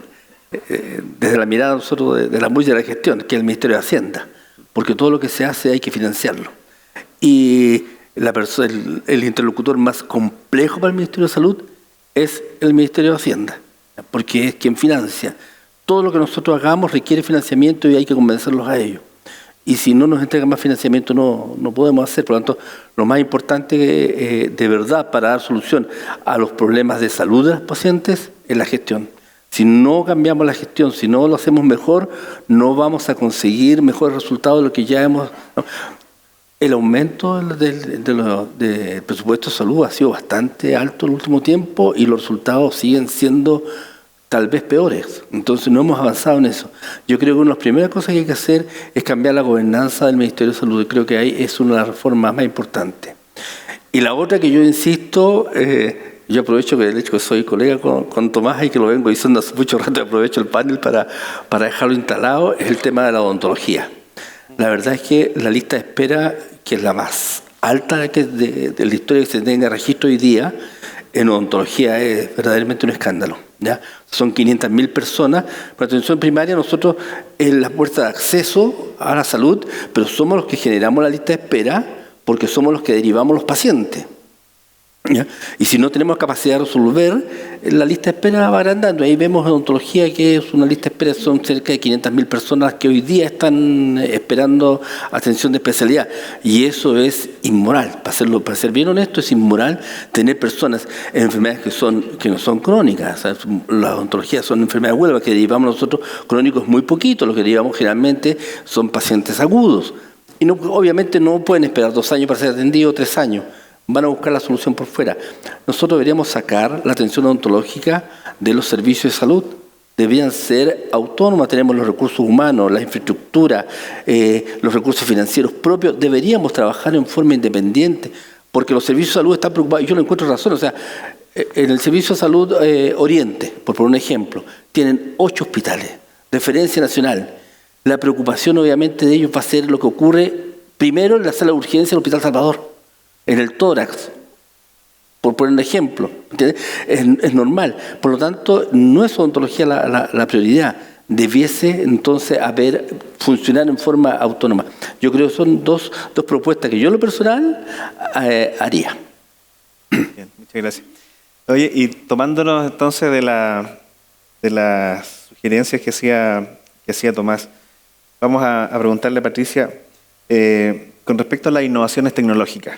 S2: desde la mirada nosotros de la muy de la gestión, que es el Ministerio de Hacienda, porque todo lo que se hace hay que financiarlo. Y el interlocutor más complejo para el Ministerio de Salud es el Ministerio de Hacienda, porque es quien financia. Todo lo que nosotros hagamos requiere financiamiento y hay que convencerlos a ellos. Y si no nos entregan más financiamiento no podemos hacer. Por lo tanto, lo más importante de verdad para dar solución a los problemas de salud de los pacientes es la gestión. Si no cambiamos la gestión, si no lo hacemos mejor, no vamos a conseguir mejores resultados de lo que ya hemos... ¿no? El aumento del presupuesto de salud ha sido bastante alto en el último tiempo y los resultados siguen siendo tal vez peores. Entonces no hemos avanzado en eso. Yo creo que una de las primeras cosas que hay que hacer es cambiar la gobernanza del Ministerio de Salud. Creo que ahí es una de las reformas más importantes. Y la otra que yo insisto, yo aprovecho que el hecho que soy colega con Tomás y que lo vengo diciendo hace mucho rato, aprovecho el panel para dejarlo instalado, es el tema de la odontología. La verdad es que la lista de espera, que es la más alta de la historia que se tenga registro hoy día, en odontología es verdaderamente un escándalo, ¿ya? Son 500.000 personas. Para atención primaria nosotros es la puerta de acceso a la salud, pero somos los que generamos la lista de espera porque somos los que derivamos los pacientes, ¿ya? Y si no tenemos capacidad de resolver, la lista de espera va agrandando. Ahí vemos en odontología que es una lista de espera, son cerca de 500.000 personas que hoy día están esperando atención de especialidad. Y eso es inmoral. Para ser bien honesto, es inmoral tener personas en enfermedades que no son crónicas. O sea, la odontología son enfermedades huelgas que derivamos nosotros, crónicos muy poquito. Lo que derivamos generalmente son pacientes agudos. Y no, obviamente no pueden esperar 2 años para ser atendidos, 3 años. Van a buscar la solución por fuera. Nosotros deberíamos sacar la atención odontológica de los servicios de salud. Deberían ser autónomas, tenemos los recursos humanos, la infraestructura, los recursos financieros propios. Deberíamos trabajar en forma independiente, porque los servicios de salud están preocupados. Y yo no encuentro razón. O sea, en el Servicio de Salud Oriente, por poner un ejemplo, tienen 8 hospitales, referencia nacional. La preocupación obviamente de ellos va a ser lo que ocurre primero en la sala de urgencia del Hospital Salvador, en el tórax, por poner un ejemplo, es normal. Por lo tanto, no es odontología la prioridad. Debiese entonces funcionar en forma autónoma. Yo creo que son dos propuestas que yo en lo personal haría.
S1: Bien, muchas gracias. Oye, y tomándonos entonces de las sugerencias que hacía Tomás, vamos a preguntarle a Patricia, con respecto a las innovaciones tecnológicas.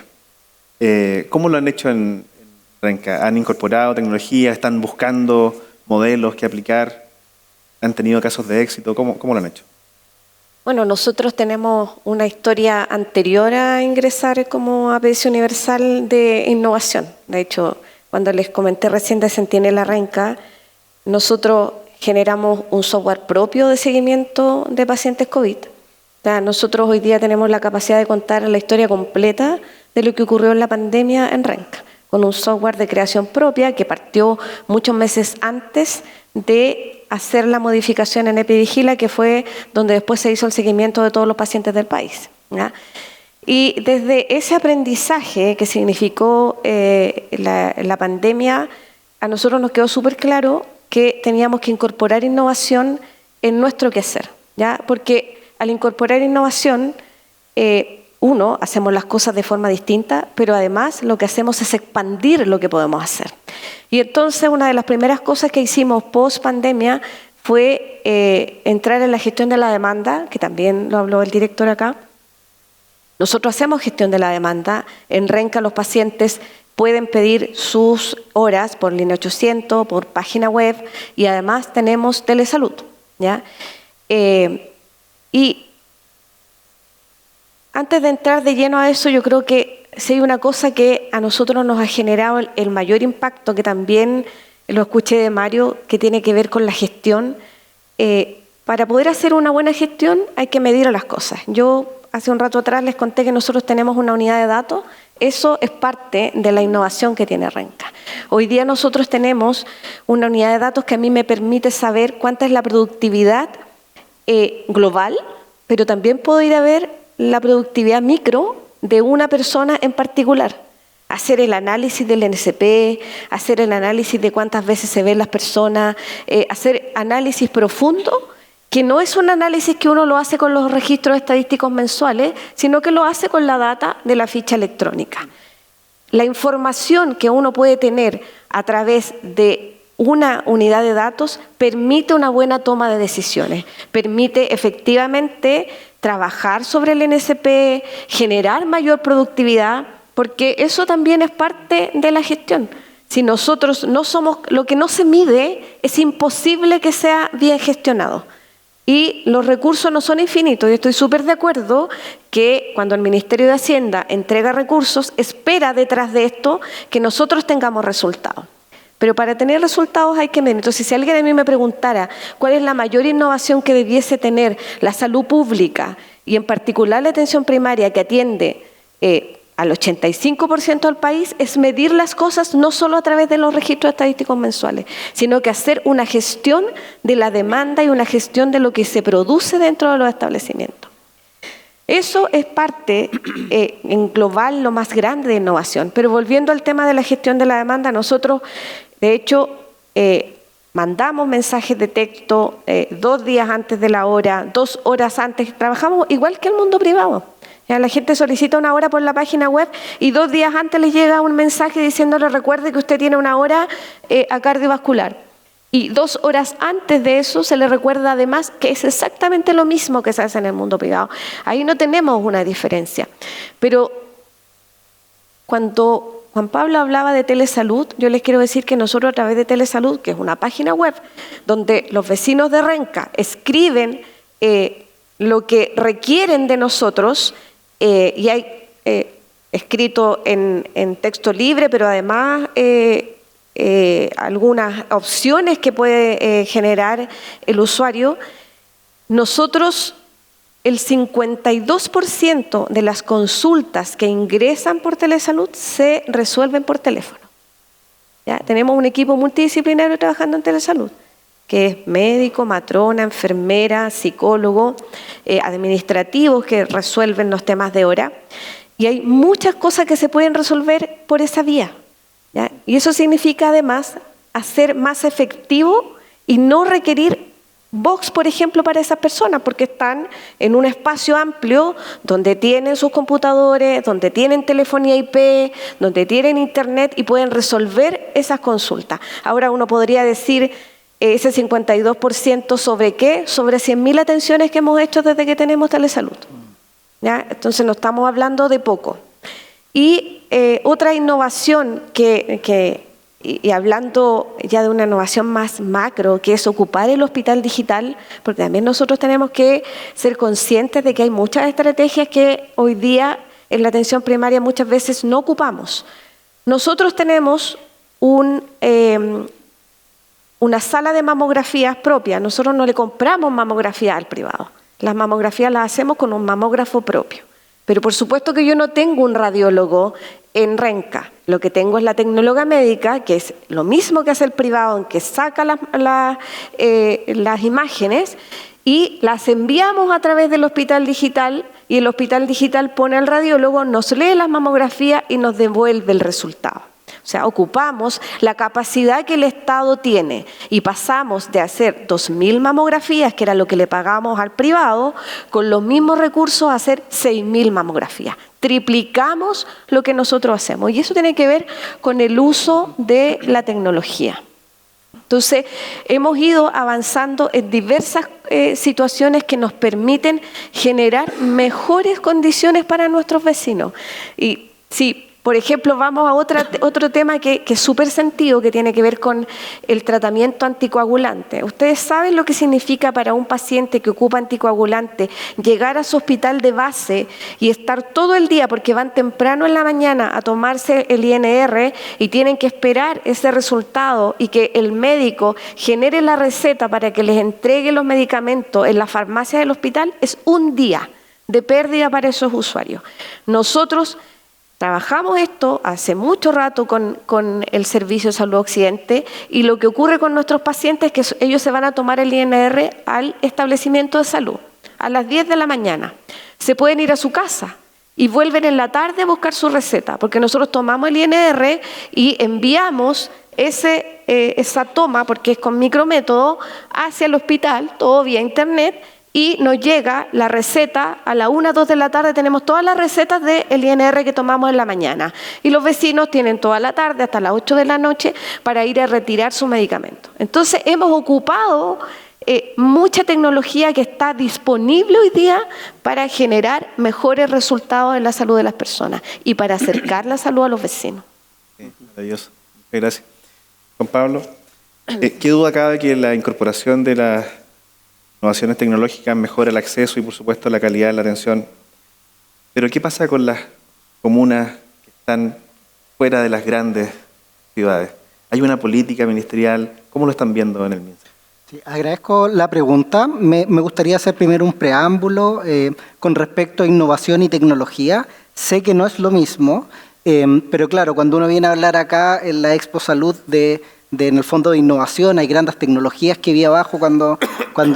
S1: ¿Cómo lo han hecho en Renca? ¿Han incorporado tecnología? ¿Están buscando modelos que aplicar? ¿Han tenido casos de éxito? ¿Cómo lo han hecho?
S3: Bueno, nosotros tenemos una historia anterior a ingresar como APS Universal de innovación. De hecho, cuando les comenté recién de Centinela Renca, nosotros generamos un software propio de seguimiento de pacientes COVID. O sea, nosotros hoy día tenemos la capacidad de contar la historia completa de lo que ocurrió en la pandemia en Renca, con un software de creación propia que partió muchos meses antes de hacer la modificación en Epivigila, que fue donde después se hizo el seguimiento de todos los pacientes del país, ¿ya? Y desde ese aprendizaje que significó la pandemia, a nosotros nos quedó súper claro que teníamos que incorporar innovación en nuestro quehacer, ¿ya? Porque al incorporar innovación, hacemos las cosas de forma distinta, pero además lo que hacemos es expandir lo que podemos hacer. Y entonces una de las primeras cosas que hicimos post pandemia fue entrar en la gestión de la demanda, que también lo habló el director acá. Nosotros hacemos gestión de la demanda. En Renca los pacientes pueden pedir sus horas por línea 800, por página web, y además tenemos telesalud, ¿ya? Y antes de entrar de lleno a eso, yo creo que si hay una cosa que a nosotros nos ha generado el mayor impacto, que también lo escuché de Mario, que tiene que ver con la gestión. Para poder hacer una buena gestión hay que medir las cosas. Yo hace un rato atrás les conté que nosotros tenemos una unidad de datos. Eso es parte de la innovación que tiene Renca. Hoy día nosotros tenemos una unidad de datos que a mí me permite saber cuánta es la productividad global, pero también puedo ir a ver la productividad micro de una persona en particular. Hacer el análisis del NSP, hacer el análisis de cuántas veces se ven las personas, hacer análisis profundo, que no es un análisis que uno lo hace con los registros estadísticos mensuales, sino que lo hace con la data de la ficha electrónica. La información que uno puede tener a través de una unidad de datos permite una buena toma de decisiones, permite efectivamente trabajar sobre el NSP, generar mayor productividad, porque eso también es parte de la gestión. Si nosotros no somos, lo que no se mide, es imposible que sea bien gestionado. Y los recursos no son infinitos. Yo estoy súper de acuerdo que cuando el Ministerio de Hacienda entrega recursos, espera detrás de esto que nosotros tengamos resultados. Pero para tener resultados hay que medir. Entonces, si alguien a mí me preguntara cuál es la mayor innovación que debiese tener la salud pública y en particular la atención primaria que atiende al 85% del país, es medir las cosas no solo a través de los registros estadísticos mensuales, sino que hacer una gestión de la demanda y una gestión de lo que se produce dentro de los establecimientos. Eso es parte, en global, lo más grande de innovación. Pero volviendo al tema de la gestión de la demanda, nosotros, de hecho, mandamos mensajes de texto 2 días antes de la hora, 2 horas antes. Trabajamos igual que el mundo privado. La gente solicita una hora por la página web y 2 días antes les llega un mensaje diciéndole recuerde que usted tiene una hora a cardiovascular. Y 2 horas antes de eso se le recuerda además que es exactamente lo mismo que se hace en el mundo privado. Ahí no tenemos una diferencia. Pero cuando Juan Pablo hablaba de telesalud, yo les quiero decir que nosotros a través de telesalud, que es una página web donde los vecinos de Renca escriben lo que requieren de nosotros, y hay escrito en texto libre, pero además algunas opciones que puede generar el usuario. Nosotros, el 52% de las consultas que ingresan por telesalud se resuelven por teléfono. ¿Ya? Tenemos un equipo multidisciplinario trabajando en telesalud, que es médico, matrona, enfermera, psicólogo, administrativos que resuelven los temas de hora. Y hay muchas cosas que se pueden resolver por esa vía, ¿ya? Y eso significa además hacer más efectivo y no requerir box, por ejemplo, para esas personas, porque están en un espacio amplio donde tienen sus computadores, donde tienen telefonía IP, donde tienen internet y pueden resolver esas consultas. Ahora uno podría decir ese 52% ¿sobre qué? Sobre 100.000 atenciones que hemos hecho desde que tenemos telesalud. ¿Ya? Entonces no estamos hablando de poco. Y otra innovación y hablando ya de una innovación más macro, que es ocupar el hospital digital, porque también nosotros tenemos que ser conscientes de que hay muchas estrategias que hoy día en la atención primaria muchas veces no ocupamos. Nosotros tenemos una sala de mamografías propia. Nosotros no le compramos mamografía al privado. Las mamografías las hacemos con un mamógrafo propio. Pero por supuesto que yo no tengo un radiólogo en Renca. Lo que tengo es la tecnóloga médica, que es lo mismo que hace el privado, en que saca las imágenes y las enviamos a través del hospital digital y el hospital digital pone al radiólogo, nos lee las mamografías y nos devuelve el resultado. O sea, ocupamos la capacidad que el Estado tiene y pasamos de hacer 2.000 mamografías, que era lo que le pagábamos al privado, con los mismos recursos a hacer 6.000 mamografías. Triplicamos lo que nosotros hacemos y eso tiene que ver con el uso de la tecnología. Entonces, hemos ido avanzando en diversas situaciones que nos permiten generar mejores condiciones para nuestros vecinos. Y sí, Por ejemplo, vamos a otro tema que es súper sentido, que tiene que ver con el tratamiento anticoagulante. Ustedes saben lo que significa para un paciente que ocupa anticoagulante llegar a su hospital de base y estar todo el día, porque van temprano en la mañana a tomarse el INR y tienen que esperar ese resultado y que el médico genere la receta para que les entregue los medicamentos en la farmacia del hospital. Es un día de pérdida para esos usuarios. Nosotros trabajamos esto hace mucho rato con el Servicio de Salud Occidente, y lo que ocurre con nuestros pacientes es que ellos se van a tomar el INR al establecimiento de salud a las 10 de la mañana. Se pueden ir a su casa y vuelven en la tarde a buscar su receta, porque nosotros tomamos el INR y enviamos esa toma, porque es con micrométodo, hacia el hospital, todo vía internet, y nos llega la receta a la 1, 2 de la tarde. Tenemos todas las recetas del INR que tomamos en la mañana. Y los vecinos tienen toda la tarde hasta las 8 de la noche para ir a retirar su medicamento. Entonces hemos ocupado mucha tecnología que está disponible hoy día para generar mejores resultados en la salud de las personas y para acercar la salud a los vecinos.
S1: Sí, maravilloso. Gracias. Juan Pablo, ¿qué duda cabe que la incorporación de las innovaciones tecnológicas mejora el acceso y, por supuesto, la calidad de la atención? Pero ¿qué pasa con las comunas que están fuera de las grandes ciudades? ¿Hay una política ministerial? ¿Cómo lo están viendo en el MinSal?
S5: Sí, agradezco la pregunta. Me gustaría hacer primero un preámbulo con respecto a innovación y tecnología. Sé que no es lo mismo, pero claro, cuando uno viene a hablar acá en la Expo Salud en el fondo de innovación, hay grandes tecnologías que vi abajo cuando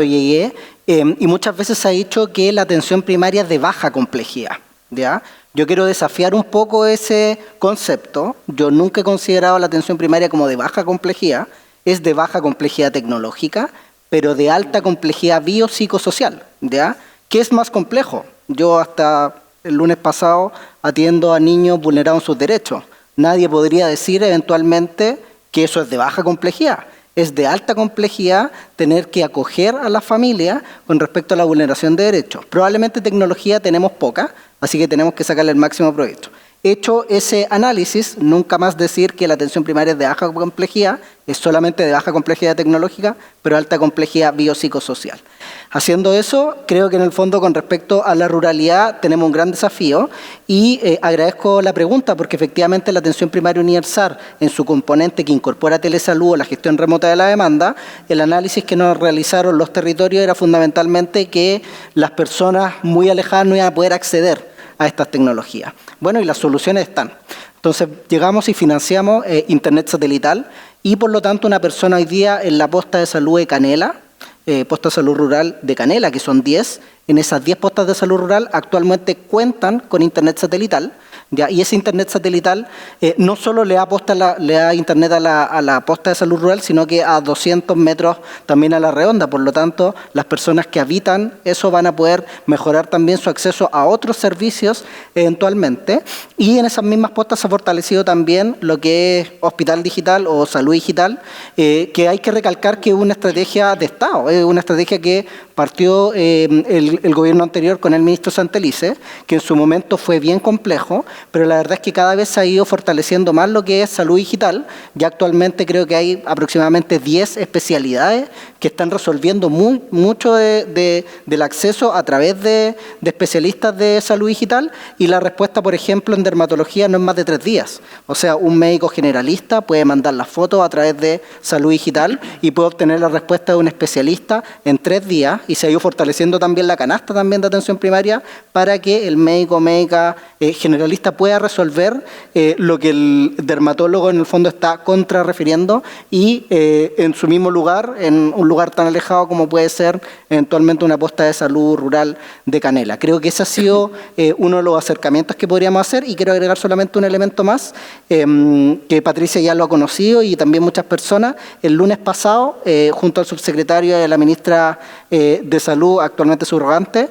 S5: llegué, y muchas veces se ha dicho que la atención primaria es de baja complejidad, ¿ya? Yo quiero desafiar un poco ese concepto. Yo nunca he considerado la atención primaria como de baja complejidad. Es de baja complejidad tecnológica, pero de alta complejidad biopsicosocial, ¿ya? ¿Qué es más complejo? Yo hasta el lunes pasado atiendo a niños vulnerados en sus derechos. Nadie podría decir eventualmente que eso es de baja complejidad. Es de alta complejidad tener que acoger a la familia con respecto a la vulneración de derechos. Probablemente tecnología tenemos poca, así que tenemos que sacarle el máximo provecho. Hecho ese análisis, nunca más decir que la atención primaria es de baja complejidad, es solamente de baja complejidad tecnológica, pero alta complejidad biopsicosocial. Haciendo eso, creo que en el fondo con respecto a la ruralidad tenemos un gran desafío, y agradezco la pregunta, porque efectivamente la atención primaria universal, en su componente que incorpora telesalud o la gestión remota de la demanda, el análisis que nos realizaron los territorios era fundamentalmente que las personas muy alejadas no iban a poder acceder a estas tecnologías. Bueno, y las soluciones están. Entonces llegamos y financiamos internet satelital, y por lo tanto una persona hoy día en la posta de salud de Canela, posta de salud rural de Canela, que son 10, en esas 10 postas de salud rural actualmente cuentan con internet satelital, ¿ya? Y ese internet satelital no solo le da internet a la posta de salud rural, sino que a 200 metros también a la redonda. Por lo tanto, las personas que habitan eso van a poder mejorar también su acceso a otros servicios eventualmente. Y en esas mismas postas se ha fortalecido también lo que es hospital digital o salud digital, que hay que recalcar que es una estrategia de Estado, es una estrategia que partió el gobierno anterior con el ministro Santelice, que en su momento fue bien complejo, pero la verdad es que cada vez se ha ido fortaleciendo más lo que es salud digital. Ya actualmente creo que hay aproximadamente 10 especialidades que están resolviendo mucho del acceso a través de especialistas de salud digital, y la respuesta, por ejemplo, en dermatología no es más de 3 días. O sea, un médico generalista puede mandar las fotos a través de salud digital y puede obtener la respuesta de un especialista en 3 días, y se ha ido fortaleciendo también la canasta también de atención primaria para que el médico o médica generalista pueda resolver lo que el dermatólogo en el fondo está contrarrefiriendo, y en su mismo lugar, en un lugar tan alejado como puede ser eventualmente una posta de salud rural de Canela. Creo que ese ha sido uno de los acercamientos que podríamos hacer, y quiero agregar solamente un elemento más, que Patricia ya lo ha conocido y también muchas personas. El lunes pasado, junto al subsecretario y a la ministra de Salud, actualmente subrogante,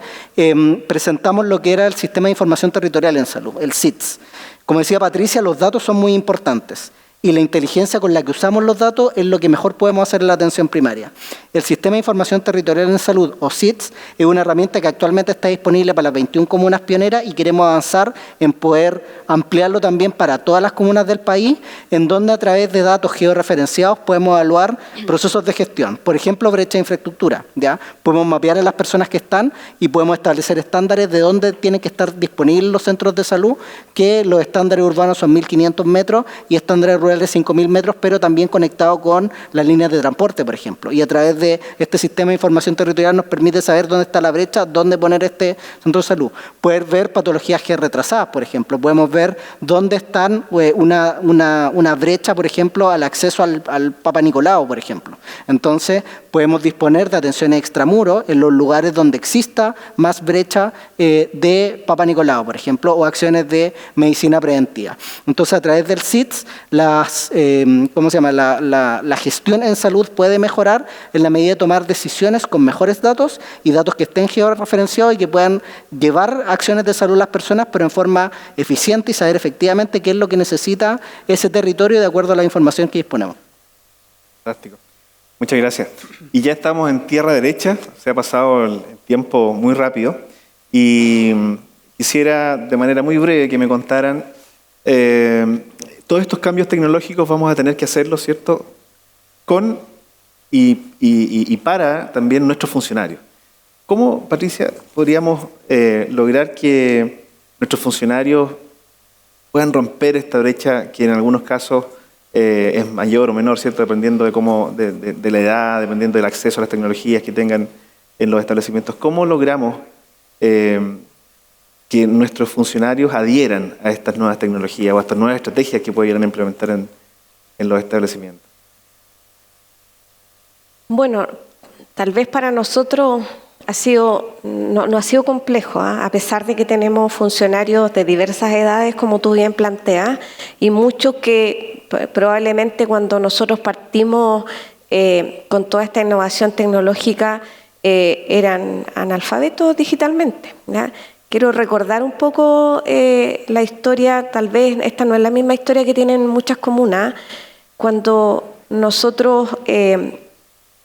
S5: presentamos lo que era el Sistema de Información Territorial en Salud, el SITS. Como decía Patricia, los datos son muy importantes. y la inteligencia con la que usamos los datos es lo que mejor podemos hacer en la atención primaria. El Sistema de Información Territorial en Salud, o SITS, es una herramienta que actualmente está disponible para las 21 comunas pioneras y queremos avanzar en poder ampliarlo también para todas las comunas del país, en donde a través de datos georreferenciados podemos evaluar procesos de gestión. Por ejemplo, brecha de infraestructura, ¿ya? Podemos mapear a las personas que están y podemos establecer estándares de dónde tienen que estar disponibles los centros de salud, que los estándares urbanos son 1.500 metros y estándares rurales de 5.000 metros, pero también conectado con las líneas de transporte, por ejemplo. Y a través de este sistema de información territorial nos permite saber dónde está la brecha, dónde poner este centro de salud. Poder ver patologías retrasadas, por ejemplo. Podemos ver dónde están una brecha, por ejemplo, al acceso al Papa Nicolau, por ejemplo. Entonces, podemos disponer de atención extramuros en los lugares donde exista más brecha de Papa Nicolau, por ejemplo, o acciones de medicina preventiva. Entonces, a través del SITS, la gestión en salud puede mejorar en la medida de tomar decisiones con mejores datos y datos que estén georreferenciados y que puedan llevar acciones de salud a las personas, pero en forma eficiente y saber efectivamente qué es lo que necesita ese territorio de acuerdo a la información que disponemos.
S1: Fantástico. Muchas gracias. Y ya estamos en tierra derecha, se ha pasado el tiempo muy rápido y quisiera de manera muy breve que me contaran todos estos cambios tecnológicos vamos a tener que hacerlos, ¿cierto?, con y para también nuestros funcionarios. ¿Cómo, Patricia, podríamos lograr que nuestros funcionarios puedan romper esta brecha que en algunos casos es mayor o menor, ¿cierto?, dependiendo de la edad, dependiendo del acceso a las tecnologías que tengan en los establecimientos? ¿Cómo logramos que nuestros funcionarios adhieran a estas nuevas tecnologías o a estas nuevas estrategias que pudieran implementar en los establecimientos?
S3: Bueno, tal vez para nosotros no ha sido complejo, ¿eh? A pesar de que tenemos funcionarios de diversas edades, como tú bien planteas, y muchos que probablemente cuando nosotros partimos con toda esta innovación tecnológica eran analfabetos digitalmente, ¿ya? Quiero recordar un poco la historia, tal vez esta no es la misma historia que tienen muchas comunas. Cuando nosotros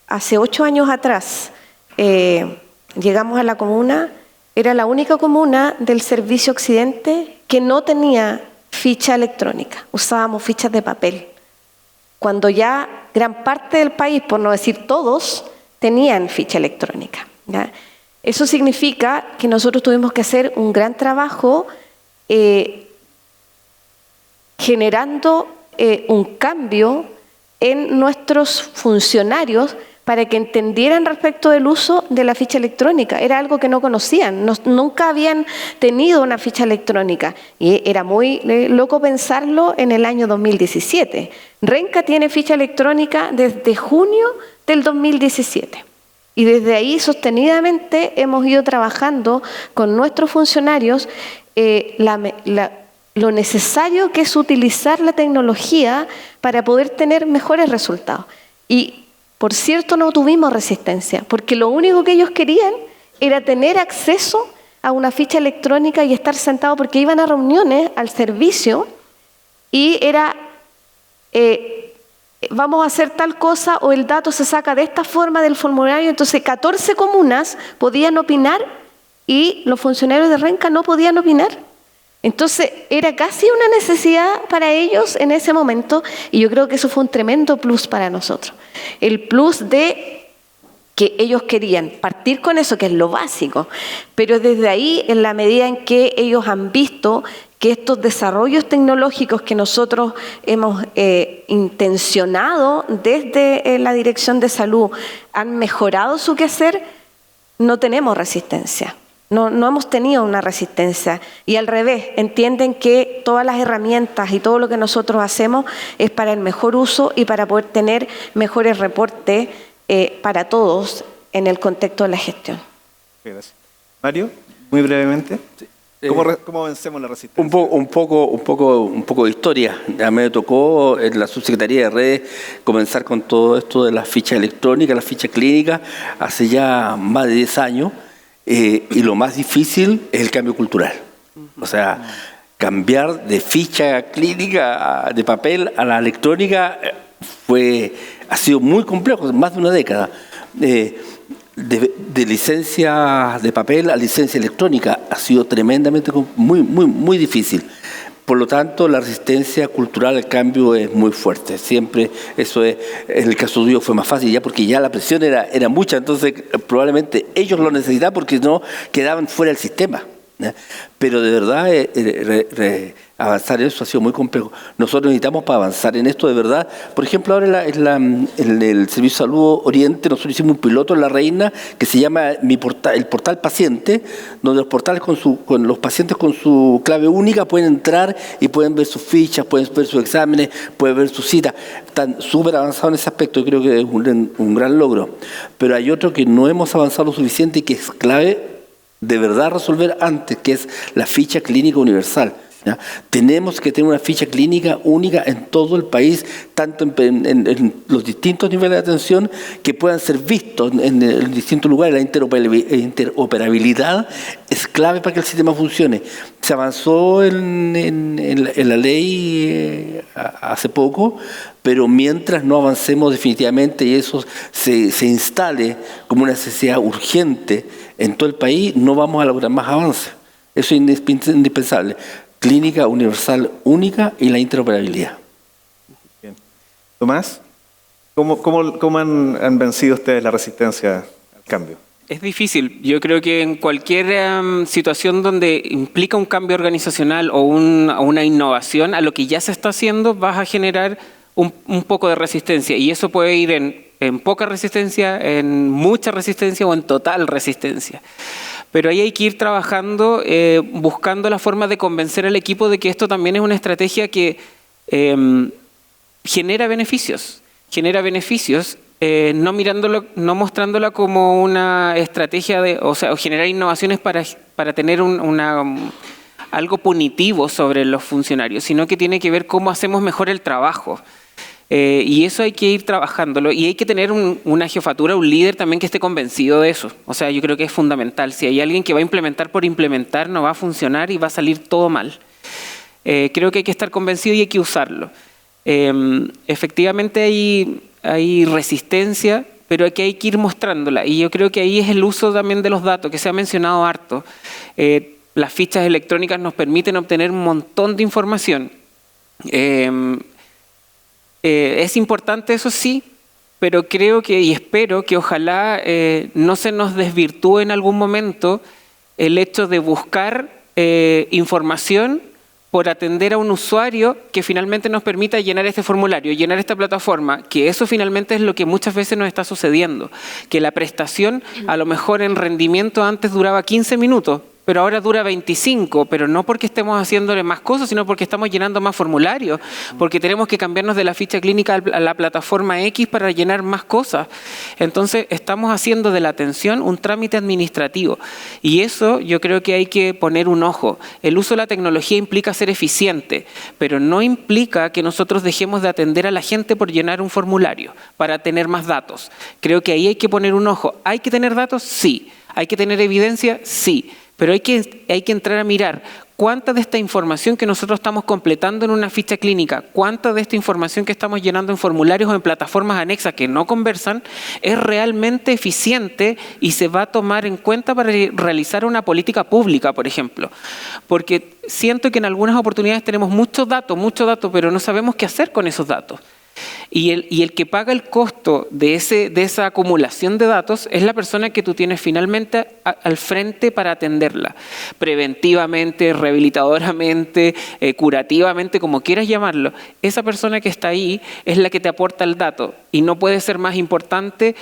S3: hace 8 años atrás llegamos a la comuna, era la única comuna del Servicio Occidente que no tenía ficha electrónica, usábamos fichas de papel, cuando ya gran parte del país, por no decir todos, tenían ficha electrónica, ¿ya? Eso significa que nosotros tuvimos que hacer un gran trabajo generando un cambio en nuestros funcionarios para que entendieran respecto del uso de la ficha electrónica. Era algo que no conocían, nunca habían tenido una ficha electrónica y era muy loco pensarlo en el año 2017. Renca tiene ficha electrónica desde junio del 2017. Y desde ahí sostenidamente hemos ido trabajando con nuestros funcionarios lo necesario que es utilizar la tecnología para poder tener mejores resultados. Y, por cierto, no tuvimos resistencia, porque lo único que ellos querían era tener acceso a una ficha electrónica y estar sentados, porque iban a reuniones al servicio y era... vamos a hacer tal cosa o el dato se saca de esta forma del formulario. Entonces 14 comunas podían opinar y los funcionarios de Renca no podían opinar. Entonces era casi una necesidad para ellos en ese momento y yo creo que eso fue un tremendo plus para nosotros. El plus de que ellos querían partir con eso, que es lo básico, pero desde ahí, en la medida en que ellos han visto que estos desarrollos tecnológicos que nosotros hemos intencionado desde la Dirección de Salud han mejorado su quehacer, no tenemos resistencia. No hemos tenido una resistencia y al revés, entienden que todas las herramientas y todo lo que nosotros hacemos es para el mejor uso y para poder tener mejores reportes para todos en el contexto de la gestión.
S1: Gracias. Mario, muy brevemente. ¿Cómo vencemos la resistencia?
S2: Un poco de historia. Ya me tocó en la Subsecretaría de Redes comenzar con todo esto de las fichas electrónicas, las fichas clínicas, hace ya más de 10 años. Y lo más difícil es el cambio cultural. O sea, cambiar de ficha clínica de papel a la electrónica ha sido muy complejo, más de una década. De licencia de papel a licencia electrónica ha sido tremendamente, muy difícil. Por lo tanto, la resistencia cultural al cambio es muy fuerte. Siempre eso en el caso tuyo fue más fácil, ya porque ya la presión era mucha, entonces probablemente ellos lo necesitaban porque no quedaban fuera del sistema, ¿no? Pero de verdad avanzar en eso ha sido muy complejo. Nosotros necesitamos, para avanzar en esto de verdad, por ejemplo, ahora en el Servicio de Salud Oriente nosotros hicimos un piloto en La Reina que se llama el portal paciente, donde los pacientes con su clave única pueden entrar y pueden ver sus fichas, pueden ver sus exámenes, pueden ver sus citas. Están súper avanzados en ese aspecto, yo creo que es un gran logro. Pero hay otro que no hemos avanzado lo suficiente y que es clave de verdad resolver antes, que es la ficha clínica universal, ¿ya? Tenemos que tener una ficha clínica única en todo el país, tanto en los distintos niveles de atención, que puedan ser vistos en distintos lugares. La interoperabilidad es clave para que el sistema funcione. Se avanzó en la ley hace poco, pero mientras no avancemos definitivamente y eso se instale como una necesidad urgente en todo el país, no vamos a lograr más avances. Eso es indispensable. Clínica universal única y la interoperabilidad.
S1: Bien. Tomás, ¿cómo han vencido ustedes la resistencia al cambio?
S4: Es difícil. Yo creo que en cualquier situación donde implica un cambio organizacional o una innovación a lo que ya se está haciendo, vas a generar un poco de resistencia. Y eso puede ir en poca resistencia, en mucha resistencia o en total resistencia. Pero ahí hay que ir trabajando, buscando la forma de convencer al equipo de que esto también es una estrategia que genera beneficios. No mostrándola como una estrategia o generar innovaciones para tener algo punitivo sobre los funcionarios, sino que tiene que ver cómo hacemos mejor el trabajo. Y eso hay que ir trabajándolo y hay que tener una jefatura, un líder también que esté convencido de eso. O sea, yo creo que es fundamental. Si hay alguien que va a implementar por implementar, no va a funcionar y va a salir todo mal. Creo que hay que estar convencido y hay que usarlo. Efectivamente hay resistencia, pero que hay que ir mostrándola. Y yo creo que ahí es el uso también de los datos, que se ha mencionado harto. Las fichas electrónicas nos permiten obtener un montón de información. Es importante, eso sí, pero creo que y espero que ojalá no se nos desvirtúe en algún momento el hecho de buscar información por atender a un usuario que finalmente nos permita llenar este formulario, llenar esta plataforma, que eso finalmente es lo que muchas veces nos está sucediendo, que la prestación a lo mejor en rendimiento antes duraba 15 minutos, pero ahora dura 25, pero no porque estemos haciéndole más cosas, sino porque estamos llenando más formularios, porque tenemos que cambiarnos de la ficha clínica a la plataforma X para llenar más cosas. Entonces, estamos haciendo de la atención un trámite administrativo. Y eso yo creo que hay que poner un ojo. El uso de la tecnología implica ser eficiente, pero no implica que nosotros dejemos de atender a la gente por llenar un formulario, para tener más datos. Creo que ahí hay que poner un ojo. ¿Hay que tener datos? Sí. ¿Hay que tener evidencia? Sí. Pero hay que entrar a mirar cuánta de esta información que nosotros estamos completando en una ficha clínica, cuánta de esta información que estamos llenando en formularios o en plataformas anexas que no conversan, es realmente eficiente y se va a tomar en cuenta para realizar una política pública, por ejemplo. Porque siento que en algunas oportunidades tenemos mucho dato, pero no sabemos qué hacer con esos datos. Y el que paga el costo de esa acumulación de datos es la persona que tú tienes finalmente al frente para atenderla. Preventivamente, rehabilitadoramente, curativamente, como quieras llamarlo. Esa persona que está ahí es la que te aporta el dato. Y no puede ser más importante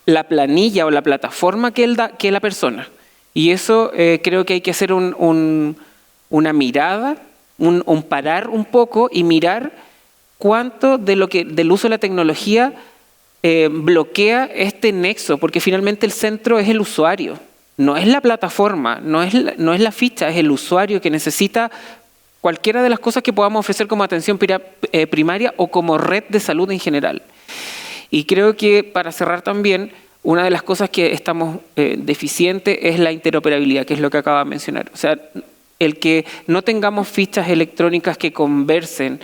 S4: la planilla o la plataforma que la persona. Y eso creo que hay que hacer una mirada, un parar un poco y mirar cuánto del uso de la tecnología bloquea este nexo, porque finalmente el centro es el usuario, no es la plataforma, no es la ficha, es el usuario que necesita cualquiera de las cosas que podamos ofrecer como atención primaria o como red de salud en general. Y creo que para cerrar también, una de las cosas que estamos deficientes es la interoperabilidad, que es lo que acaba de mencionar. O sea, el que no tengamos fichas electrónicas que conversen,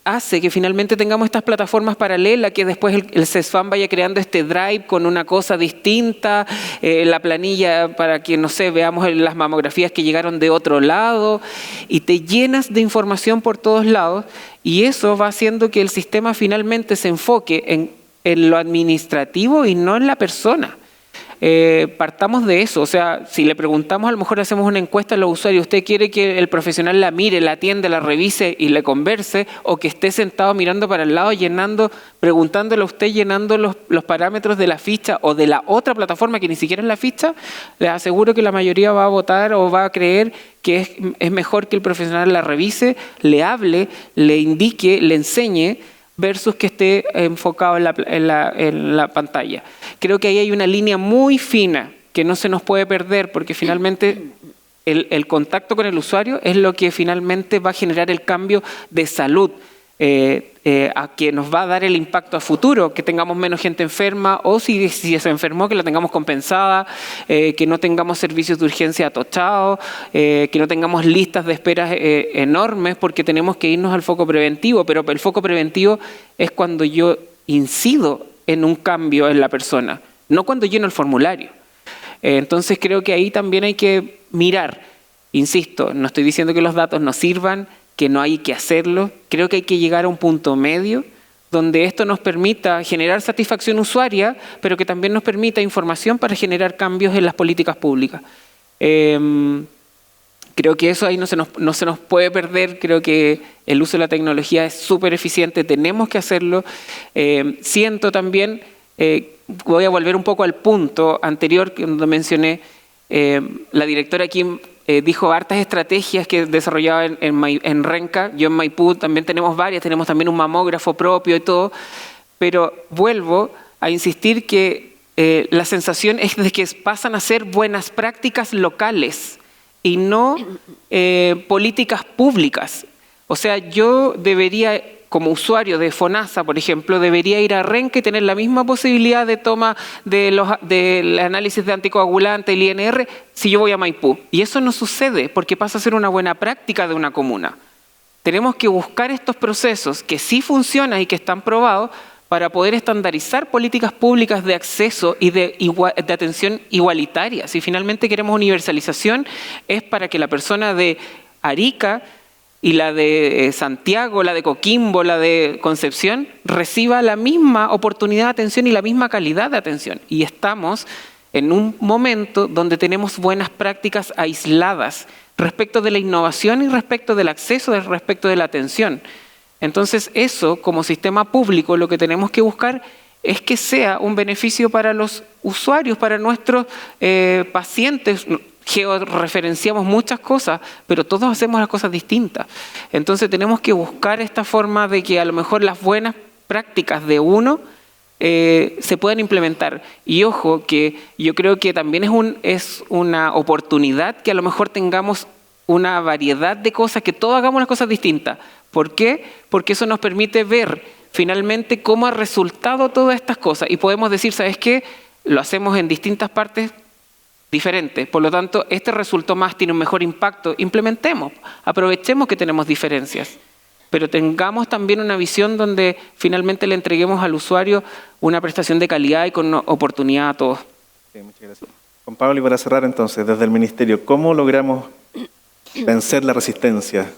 S4: hace que finalmente tengamos estas plataformas paralelas, que después el CESFAM vaya creando este drive con una cosa distinta, la planilla para que, no sé, veamos las mamografías que llegaron de otro lado, y te llenas de información por todos lados, y eso va haciendo que el sistema finalmente se enfoque en lo administrativo y no en la persona. Partamos de eso, o sea, si le preguntamos, a lo mejor hacemos una encuesta a los usuarios, ¿usted quiere que el profesional la mire, la atienda, la revise y le converse, o que esté sentado mirando para el lado, preguntándole a usted, llenando los parámetros de la ficha o de la otra plataforma que ni siquiera es la ficha? Les aseguro que la mayoría va a votar o va a creer que es mejor que el profesional la revise, le hable, le indique, le enseñe, versus que esté enfocado en la pantalla. Creo que ahí hay una línea muy fina que no se nos puede perder, porque finalmente el contacto con el usuario es lo que finalmente va a generar el cambio de salud, a que nos va a dar el impacto a futuro, que tengamos menos gente enferma, o si se enfermó, que la tengamos compensada, que no tengamos servicios de urgencia atochados, que no tengamos listas de esperas enormes, porque tenemos que irnos al foco preventivo, pero el foco preventivo es cuando yo incido en un cambio en la persona, no cuando lleno el formulario. Entonces creo que ahí también hay que mirar. Insisto, no estoy diciendo que los datos no sirvan, que no hay que hacerlo. Creo que hay que llegar a un punto medio donde esto nos permita generar satisfacción usuaria, pero que también nos permita información para generar cambios en las políticas públicas. Creo que eso ahí no se nos puede perder. Creo que el uso de la tecnología es súper eficiente, tenemos que hacerlo. Siento también, voy a volver un poco al punto anterior que mencioné, la directora aquí dijo hartas estrategias que desarrollaba en Renca. Yo en Maipú también tenemos varias, tenemos también un mamógrafo propio y todo, pero vuelvo a insistir que la sensación es de que pasan a ser buenas prácticas locales y no políticas públicas. O sea, yo debería, como usuario de FONASA, por ejemplo, debería ir a Renca y tener la misma posibilidad de toma del análisis de anticoagulante, el INR, si yo voy a Maipú. Y eso no sucede porque pasa a ser una buena práctica de una comuna. Tenemos que buscar estos procesos que sí funcionan y que están probados para poder estandarizar políticas públicas de acceso y de atención igualitaria. Si finalmente queremos universalización, es para que la persona de Arica y la de Santiago, la de Coquimbo, la de Concepción, reciba la misma oportunidad de atención y la misma calidad de atención. Y estamos en un momento donde tenemos buenas prácticas aisladas respecto de la innovación y respecto del acceso, respecto de la atención. Entonces eso, como sistema público, lo que tenemos que buscar es que sea un beneficio para los usuarios, para nuestros pacientes. Georreferenciamos muchas cosas, pero todos hacemos las cosas distintas. Entonces tenemos que buscar esta forma de que a lo mejor las buenas prácticas de uno se puedan implementar. Y ojo, que yo creo que también es una oportunidad que a lo mejor tengamos una variedad de cosas, que todos hagamos las cosas distintas. ¿Por qué? Porque eso nos permite ver finalmente cómo ha resultado todas estas cosas. Y podemos decir, ¿sabes qué? Lo hacemos en distintas partes diferente, por lo tanto, este resultó más, tiene un mejor impacto, implementemos, aprovechemos que tenemos diferencias, pero tengamos también una visión donde finalmente le entreguemos al usuario una prestación de calidad y con oportunidad a todos.
S1: Sí, muchas gracias. Juan Pablo, y para cerrar entonces, desde el Ministerio, ¿cómo logramos vencer la resistencia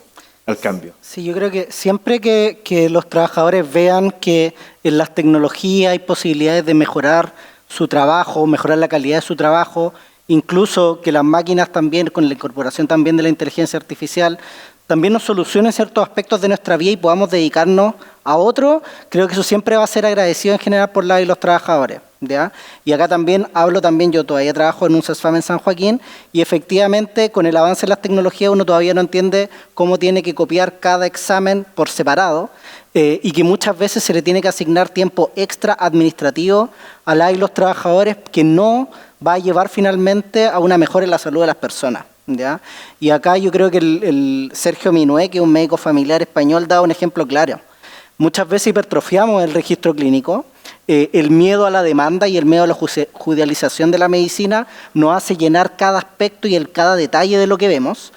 S1: al cambio?
S5: Sí, yo creo que siempre que los trabajadores vean que en las tecnologías hay posibilidades de mejorar su trabajo, mejorar la calidad de su trabajo, incluso que las máquinas también, con la incorporación también de la inteligencia artificial, también nos solucionen ciertos aspectos de nuestra vida y podamos dedicarnos a otro, creo que eso siempre va a ser agradecido en general por los trabajadores, ¿ya? Y acá también yo todavía trabajo en un CESFAM en San Joaquín y efectivamente con el avance de las tecnologías uno todavía no entiende cómo tiene que copiar cada examen por separado y que muchas veces se le tiene que asignar tiempo extra administrativo a los trabajadores que no va a llevar finalmente a una mejora en la salud de las personas, ¿ya? Y acá yo creo que el Sergio Minué, que es un médico familiar español, da un ejemplo claro. Muchas veces hipertrofiamos el registro clínico. El miedo a la demanda y el miedo a la judicialización de la medicina nos hace llenar cada aspecto y cada detalle de lo que vemos.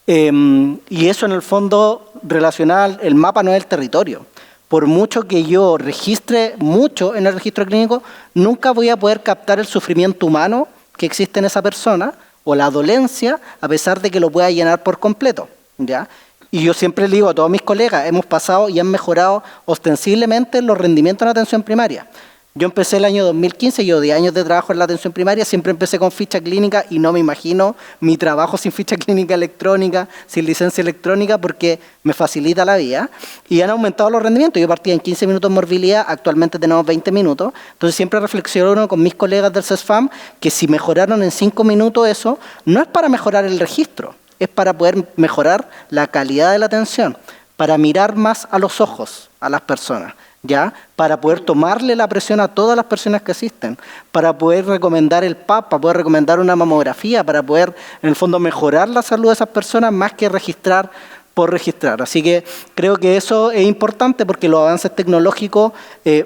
S5: Y eso en el fondo relacional, el mapa no es el territorio. Por mucho que yo registre mucho en el registro clínico, nunca voy a poder captar el sufrimiento humano que existe en esa persona o la dolencia, a pesar de que lo pueda llenar por completo, ¿ya? Y yo siempre le digo a todos mis colegas, hemos pasado y han mejorado ostensiblemente los rendimientos en la atención primaria. Yo empecé el año 2015, llevo 10 años de trabajo en la atención primaria, siempre empecé con ficha clínica y no me imagino mi trabajo sin ficha clínica electrónica, sin licencia electrónica, porque me facilita la vida. Y han aumentado los rendimientos. Yo partía en 15 minutos de morbilidad, actualmente tenemos 20 minutos. Entonces siempre reflexiono con mis colegas del CESFAM que si mejoraron en 5 minutos eso, no es para mejorar el registro, es para poder mejorar la calidad de la atención, para mirar más a los ojos a las personas, ¿ya? Para poder tomarle la presión a todas las personas que asisten, para poder recomendar el PAP, para poder recomendar una mamografía, para poder, en el fondo, mejorar la salud de esas personas más que registrar por registrar. Así que creo que eso es importante porque los avances tecnológicos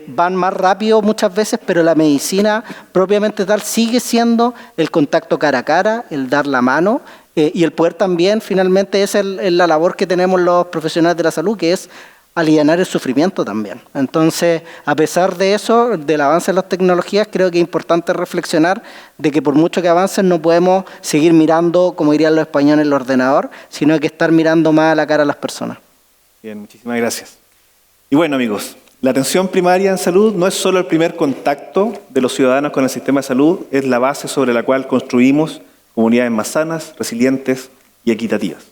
S5: van más rápido muchas veces, pero la medicina propiamente tal sigue siendo el contacto cara a cara, el dar la mano, y el poder también, finalmente, es la labor que tenemos los profesionales de la salud, que es alivianar el sufrimiento también. Entonces, a pesar de eso, del avance de las tecnologías, creo que es importante reflexionar de que por mucho que avancen no podemos seguir mirando, como dirían los españoles, el ordenador, sino hay que estar mirando más a la cara a las personas.
S1: Bien, muchísimas gracias. Y bueno, amigos, la atención primaria en salud no es solo el primer contacto de los ciudadanos con el sistema de salud, es la base sobre la cual construimos comunidades más sanas, resilientes y equitativas.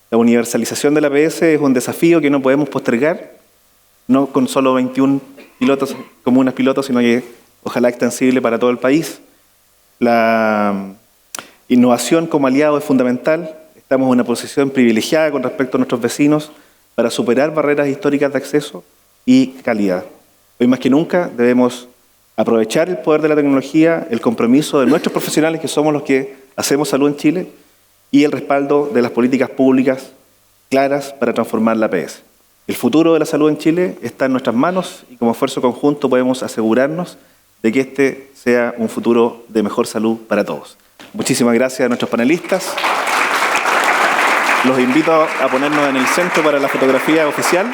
S1: La universalización de la APS es un desafío que no podemos postergar, no con solo 21 pilotos, comunas pilotos, sino que ojalá extensible para todo el país. La innovación como aliado es fundamental. Estamos en una posición privilegiada con respecto a nuestros vecinos para superar barreras históricas de acceso y calidad. Hoy más que nunca debemos aprovechar el poder de la tecnología, el compromiso de nuestros profesionales, que somos los que hacemos salud en Chile, y el respaldo de las políticas públicas claras para transformar la APS. El futuro de la salud en Chile está en nuestras manos y como esfuerzo conjunto podemos asegurarnos de que este sea un futuro de mejor salud para todos. Muchísimas gracias a nuestros panelistas. Los invito a ponernos en el centro para la fotografía oficial.